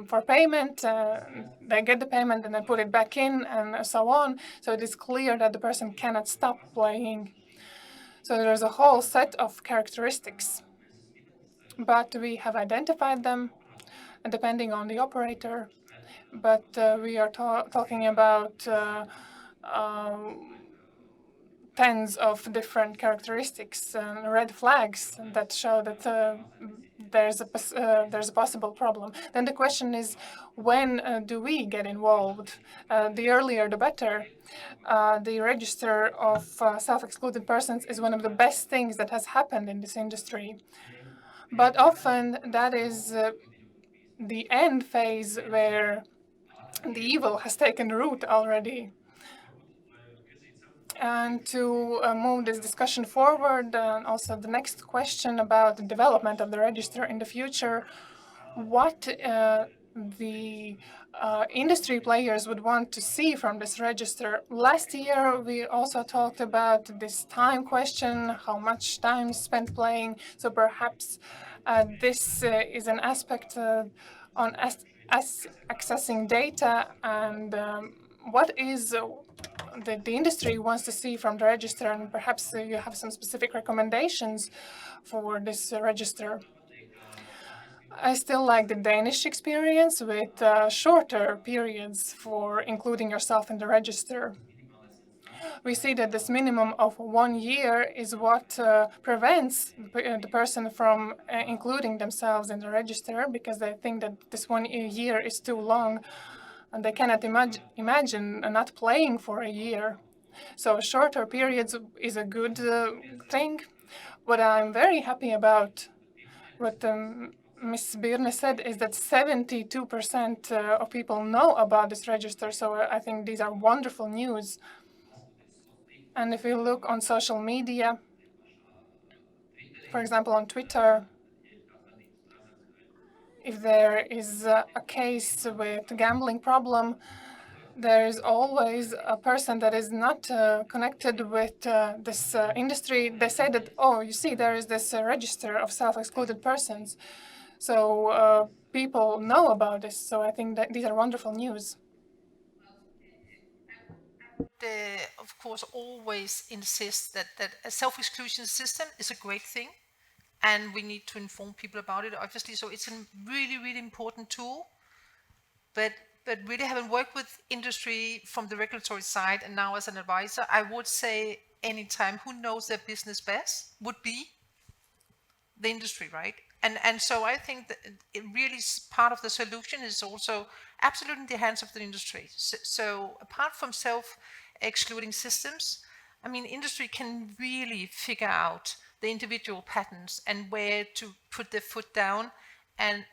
for payment, they get the payment and then put it back in, and so on. So it is clear that the person cannot stop playing. So there's a whole set of characteristics, but we have identified them depending on the operator. But we are talking about tens of different characteristics and red flags that show that there's a possible problem. Then the question is, when do we get involved? The earlier, the better. The register of self-excluded persons is one of the best things that has happened in this industry. But often that is the end phase where the evil has taken root already. And to move this discussion forward, also the next question about the development of the register in the future, what the industry players would want to see from this register. Last year, we also talked about this time question, how much time is spent playing. So perhaps this is an aspect on accessing data and what is the industry wants to see from the register, and perhaps you have some specific recommendations for this register. I still like the Danish experience with shorter periods for including yourself in the register. We see that this minimum of 1 year is what prevents the person from including themselves in the register, because they think that this 1 year is too long and they cannot imagine not playing for a year. So shorter periods is a good thing. What I'm very happy about, what Ms. Birne said, is that 72% of people know about this register. So I think these are wonderful news. And if you look on social media, for example, on Twitter, if there is a case with gambling problem, there is always a person that is not connected with this industry. They say that, oh, you see, there is this register of self-excluded persons. So people know about this. So I think that these are wonderful news. Of course, always insist that a self-exclusion system is a great thing, and we need to inform people about it, obviously. So it's a really, really important tool. But really, having worked with industry from the regulatory side and now as an advisor, I would say anytime who knows their business best would be the industry, right? And so I think that it really part of the solution is also absolutely in the hands of the industry. So apart from self-excluding systems, I mean, industry can really figure out the individual patterns and where to put their foot down and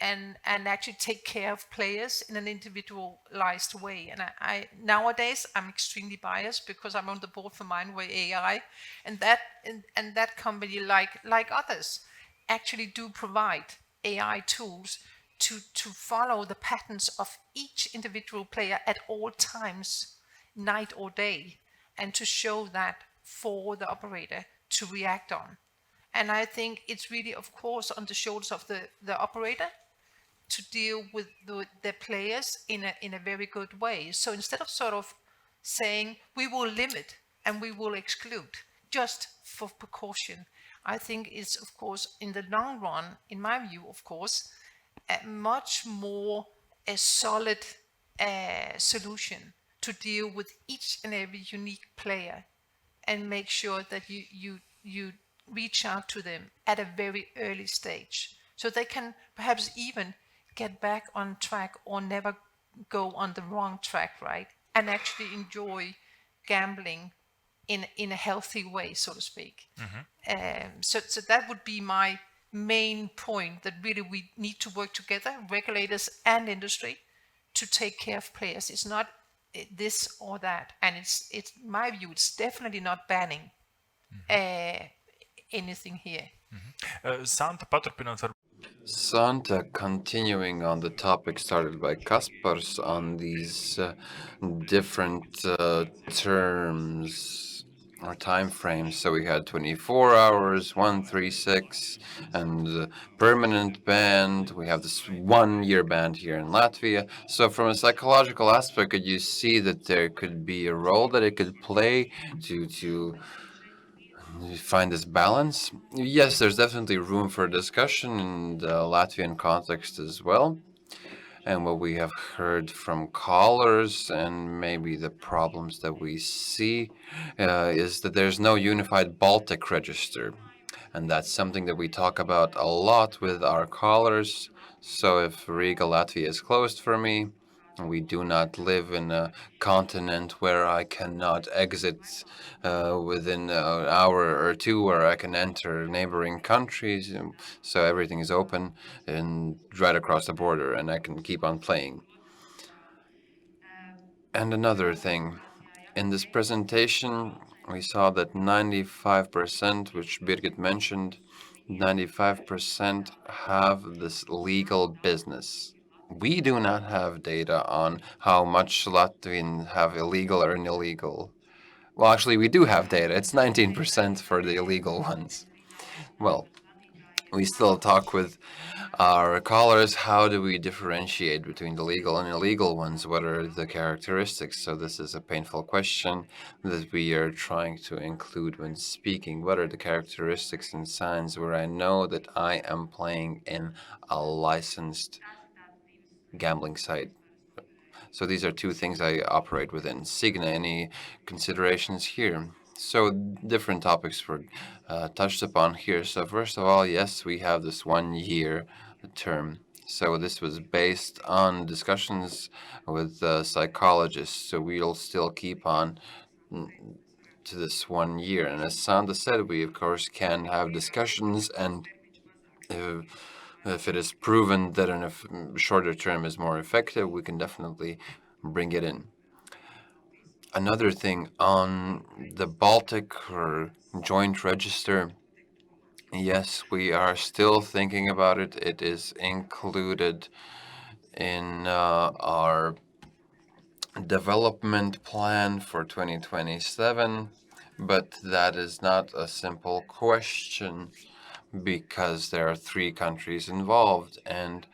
actually take care of players in an individualized way. And I nowadays I'm extremely biased because I'm on the board for Mindway AI, and that company, like others, actually do provide AI tools to follow the patterns of each individual player at all times, night or day, and to show that for the operator to react on. And I think it's really, of course, on the shoulders of the operator to deal with the players in a very good way. So instead of sort of saying we will limit and we will exclude just for precaution, I think it's, of course, in the long run, in my view, of course, a much more a solid solution to deal with each and every unique player and make sure that you reach out to them at a very early stage so they can perhaps even get back on track or never go on the wrong track, right? And actually enjoy gambling in a healthy way, so to speak. So that would be my main point, that really we need to work together, regulators and industry, to take care of players. It's not this or that, and it's my view, it's definitely not banning anything here. Santa, paturpinot, Santa, continuing on the topic started by Kaspars on these different terms or time frames. So we had 24 hours, 136, and permanent band. We have this 1 year band here in Latvia. So from a psychological aspect, could you see that there could be a role that it could play to find this balance? Yes, there's definitely room for discussion in the Latvian context as well. And what we have heard from callers and maybe the problems that we see is that there's no unified Baltic register. And that's something that we talk about a lot with our callers. So if Riga, Latvia is closed for me, we do not live in a continent where I cannot exit within an hour or two, where I can enter neighboring countries. So everything is open and right across the border, and I can keep on playing. And another thing, in this presentation, we saw that 95%, which Birgit mentioned, 95% have this legal business. We do not have data on how much Latvians have illegal or illegal. Well, actually, we do have data. It's 19% for the illegal ones. Well, we still talk with our callers. How do we differentiate between the legal and illegal ones? What are the characteristics? So this is a painful question that we are trying to include when speaking. What are the characteristics and signs where I know that I am playing in a licensed gambling site? So these are two things I operate within. Signa, any considerations here? So different topics were touched upon here. So first of all, yes, we have this 1 year term. So this was based on discussions with psychologists. So we'll still keep on to this 1 year. And as Sandra said, we of course can have discussions, and if, if it is proven that a shorter term is more effective, we can definitely bring it in. Another thing on the Baltic or joint register, yes, we are still thinking about it. It is included in our development plan for 2027, but that is not a simple question because there are 3 countries involved, and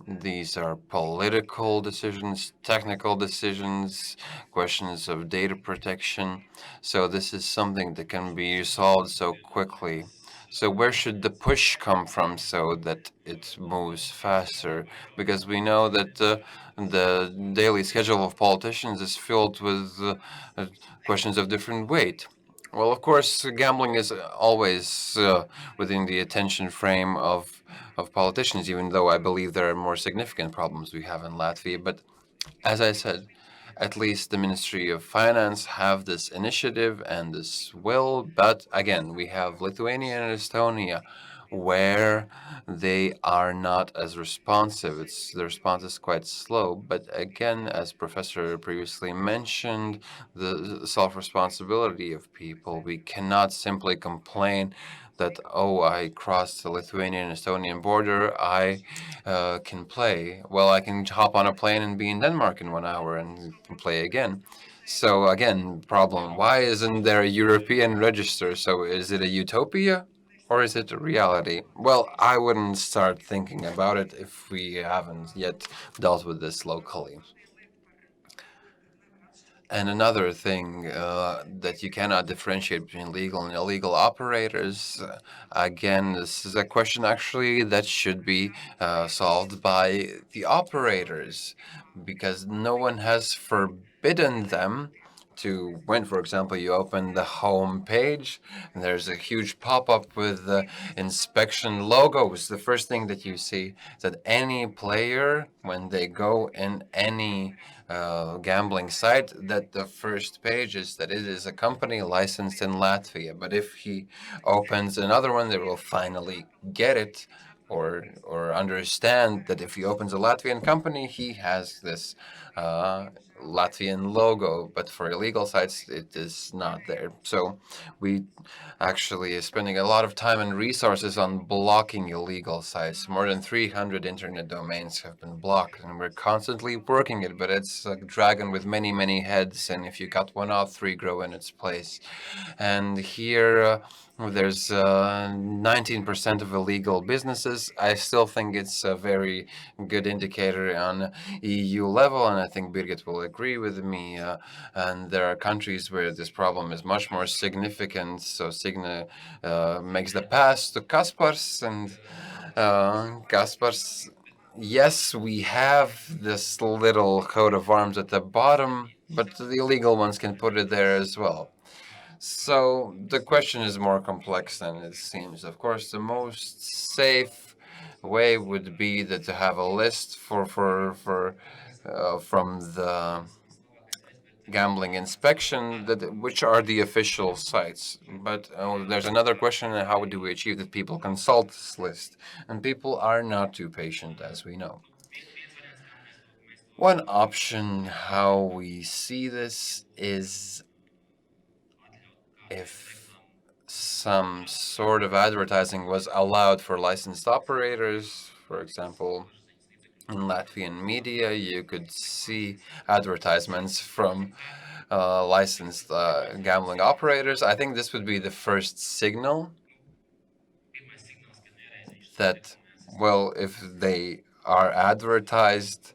these are political decisions, technical decisions, questions of data protection. So this is something that can be solved so quickly. So where should the push come from so that it moves faster? Because we know that the daily schedule of politicians is filled with questions of different weight. Well, of course, gambling is always within the attention frame of politicians, even though I believe there are more significant problems we have in Latvia. But as I said, at least the Ministry of Finance have this initiative and this will. But again, we have Lithuania and Estonia where they are not as responsive. The response is quite slow. But again, as Professor previously mentioned, the self-responsibility of people. We cannot simply complain that, oh, I crossed the Lithuanian Estonian border, I can play. Well, I can hop on a plane and be in Denmark in 1 hour and play again. So again, problem, why isn't there a European register? So is it a utopia or is it a reality? Well, I wouldn't start thinking about it if we haven't yet dealt with this locally. And another thing that you cannot differentiate between legal and illegal operators. Again, this is a question actually that should be solved by the operators because no one has forbidden them to, when, for example, you open the home page and there's a huge pop-up with the inspection logos. The first thing that you see is that any player, when they go in any gambling site, that the first page is that it is a company licensed in Latvia. But if he opens another one, they will finally get it or understand that if he opens a Latvian company, he has this Latvian logo, but for illegal sites, it is not there. So we actually is spending a lot of time and resources on blocking illegal sites. More than 300 internet domains have been blocked, and we're constantly working it, but it's a dragon with many, many heads, and if you cut one off, three grow in its place. And here, there's 19% of illegal businesses. I still think it's a very good indicator on EU level, and I think Birgit will agree with me. And there are countries where this problem is much more significant. So Signe makes the pass to Kaspars, and Kaspars. Yes, we have this little coat of arms at the bottom, but the illegal ones can put it there as well. So the question is more complex than it seems. Of course, the most safe way would be that to have a list for from the gambling inspection that which are the official sites. But there's another question: how do we achieve that people consult this list? And people are not too patient, as we know. One option how we see this is if some sort of advertising was allowed for licensed operators. For example, in Latvian media, you could see advertisements from licensed gambling operators. I think this would be the first signal that, well, if they are advertised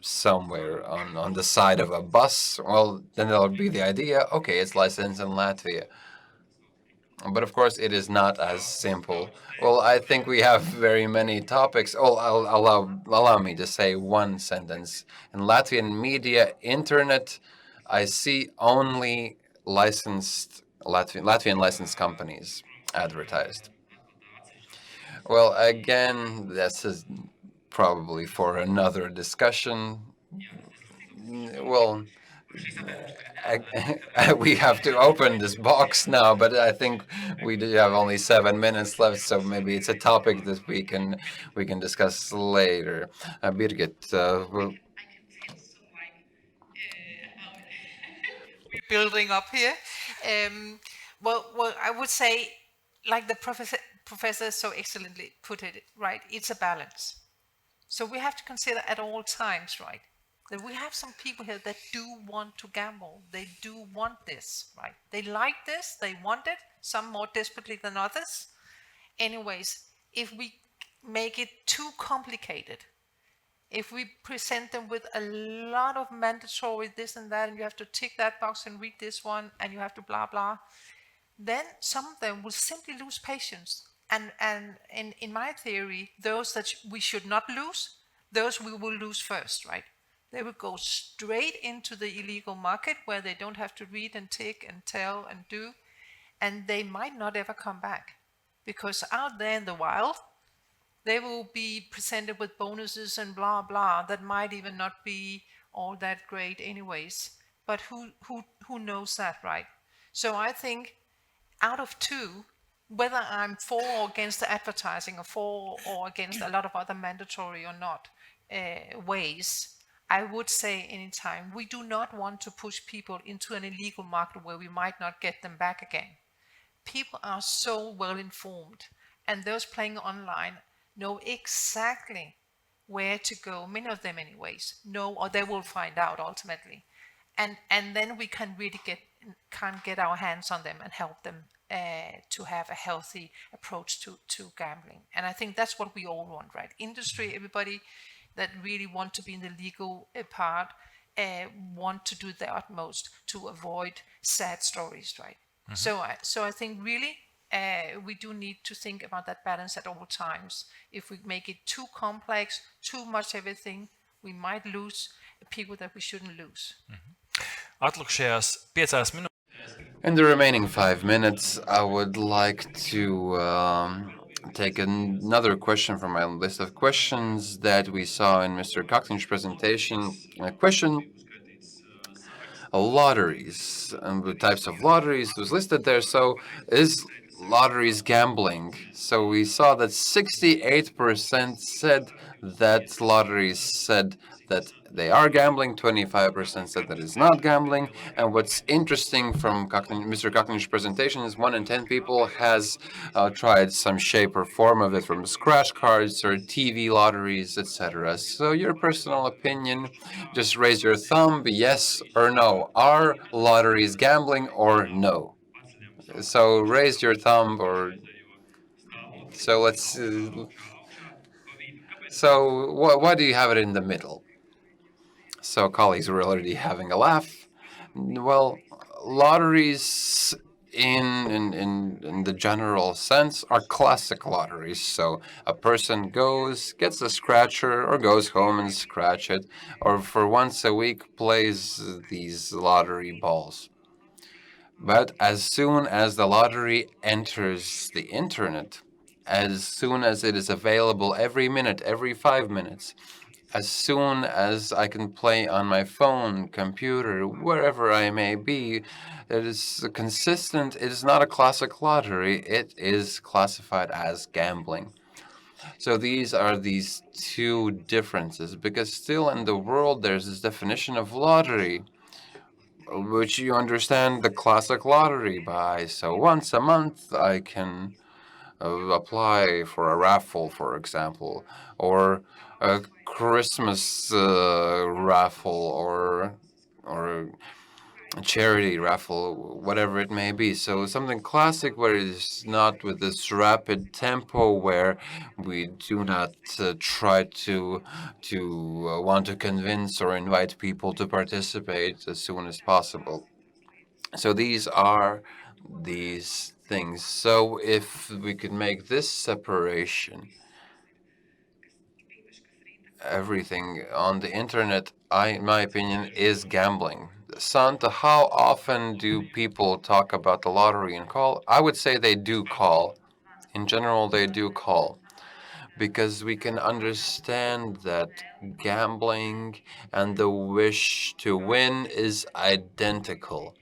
somewhere on the side of a bus, well, then there'll be the idea, okay, it's licensed in Latvia. But of course, it is not as simple. Well, I think we have very many topics. Oh, allow me to say one sentence. In Latvian media, internet, I see only Latvian licensed companies advertised. Well, again, this is probably for another discussion. Well, we have to open this box now, but I think we do have only 7 minutes left, so maybe it's a topic that we can discuss later. Birgit, Building up here. Well, I would say, like the professor so excellently put it, right? It's a balance. So we have to consider at all times, right, that we have some people here that do want to gamble. They do want this, right? They like this, they want it, some more desperately than others. Anyways, if we make it too complicated, if we present them with a lot of mandatory this and that, and you have to tick that box and read this one, and you have to blah blah, then some of them will simply lose patience. And in my theory, those that we should not lose, those we will lose first, right? They will go straight into the illegal market where they don't have to read and tick and tell and do, and they might not ever come back, because out there in the wild, they will be presented with bonuses and blah blah that might even not be all that great anyways. But who knows that, right? So I think out of two, whether I'm for or against the advertising, or for or against a lot of other mandatory or not ways, I would say anytime we do not want to push people into an illegal market where we might not get them back again. People are so well informed, and those playing online know exactly where to go. Many of them, anyways, know, or they will find out ultimately, and then we can really get our hands on them and help them to have a healthy approach to gambling. And I think that's what we all want, right? Industry, everybody that really want to be in the legal part want to do their utmost to avoid sad stories, right? So I think really we do need to think about that balance at all times. If we make it too complex, too much everything, we might lose people that we shouldn't lose. Atlikušajās 5 minūtēs. in the remaining 5 minutes, I would like to take another question from my list of questions that we saw in Mr. Coxon's presentation. A question: lotteries and the types of lotteries was listed there. So, is lotteries gambling. So we saw that 68% said that lotteries said that they are gambling, 25% said that it's not gambling. And what's interesting from Mr. Kaknich's presentation is 1 in 10 people has tried some shape or form of it, from scratch cards or TV lotteries, etc. So your personal opinion, just raise your thumb, yes or no. Are lotteries gambling or no? So raise your thumb, or so let's. So why do you have it in the middle? So colleagues were already having a laugh. Well, lotteries in the general sense are classic lotteries. So a person goes, gets a scratcher, or goes home and scratch it, or for once a week plays these lottery balls. But as soon as the lottery enters the internet, as soon as it is available every minute, every 5 minutes, as soon as I can play on my phone, computer, wherever I may be, it is consistent. It is not a classic lottery. It is classified as gambling. So these are these two differences, because still in the world there's this definition of lottery, which you understand the classic lottery by. So once a month I can apply for a raffle, for example, or a Christmas raffle, or a charity raffle, whatever it may be. So something classic where it is not with this rapid tempo, where we do not try to want to convince or invite people to participate as soon as possible. So these are these things. So if we could make this separation, everything on the internet, in my opinion, is gambling. Santa, how often do people talk about the lottery and call? I would say they do call. In general, they do call, because we can understand that gambling and the wish to win is identical.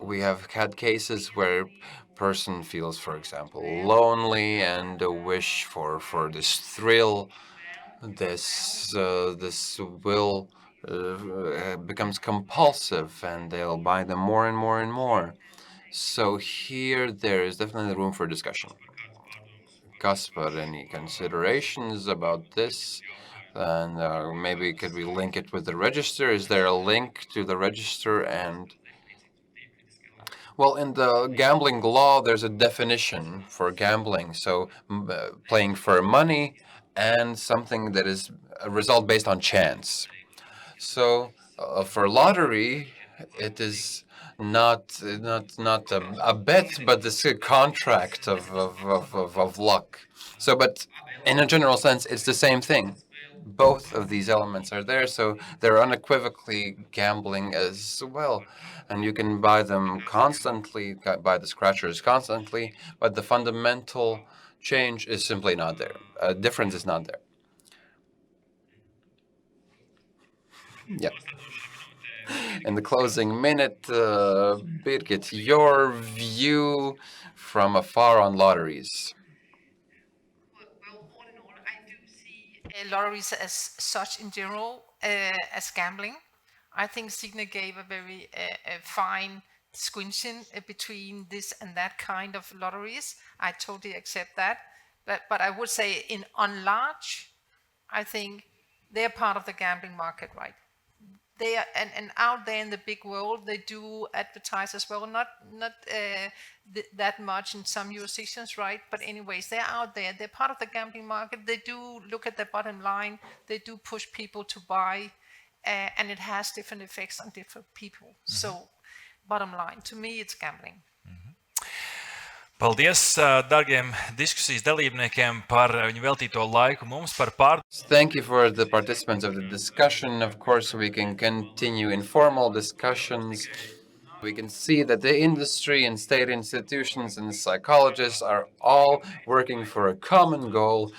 We have had cases where person feels, for example, lonely, and a wish for this thrill, this will becomes compulsive, and they'll buy them more and more and more. So here there is definitely room for discussion. Kaspar, any considerations about this? And maybe could we link it with the register? Is there a link to the register? And well, in the gambling law, there's a definition for gambling. So, playing for money and something that is a result based on chance. So, for lottery, it is not a bet, but this contract of luck. So, but in a general sense, it's the same thing. Both of these elements are there, so they're unequivocally gambling as well. And you can buy them constantly, buy the scratchers constantly, but the fundamental change is simply not there. A difference is not there. Yeah. In the closing minute, Birgit, your view from afar on lotteries. Lotteries as such in general as gambling. I think Signe gave a very fine distinction between this and that kind of lotteries. I totally accept that. But I would say on large, I think they're part of the gambling market, right? They are, and out there in the big world, they do advertise as well. Not that much in some jurisdictions, right? But anyways, they're out there. They're part of the gambling market. They do look at the bottom line. They do push people to buy, and it has different effects on different people. So, bottom line, to me, it's gambling. Paldies, darbiem diskusijas dalībniekiem par viņu veltīto laiku mums par pār. Thank you for the participants of the discussion. Of course, we can continue informal discussions. We can see that the industry and state institutions and psychologists are all working for a common goal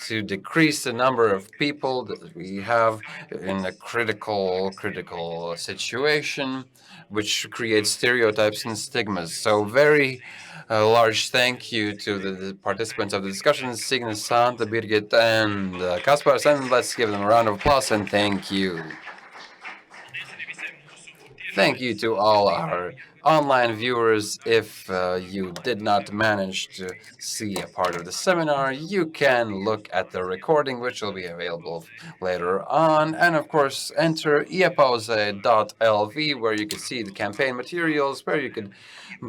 to decrease the number of people that we have in a critical situation, which creates stereotypes and stigmas. So very large thank you to the participants of the discussion, Signe, Santa, Birgit, and Kaspars, and let's give them a round of applause and thank you. Thank you to all our online viewers. If you did not manage to see a part of the seminar, you can look at the recording, which will be available later on. And of course, enter iapause.lv, where you can see the campaign materials, where you can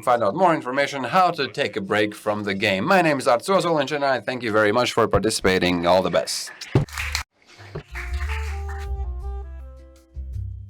find out more information how to take a break from the game. My name is Artis Svece, and I thank you very much for participating. All the best.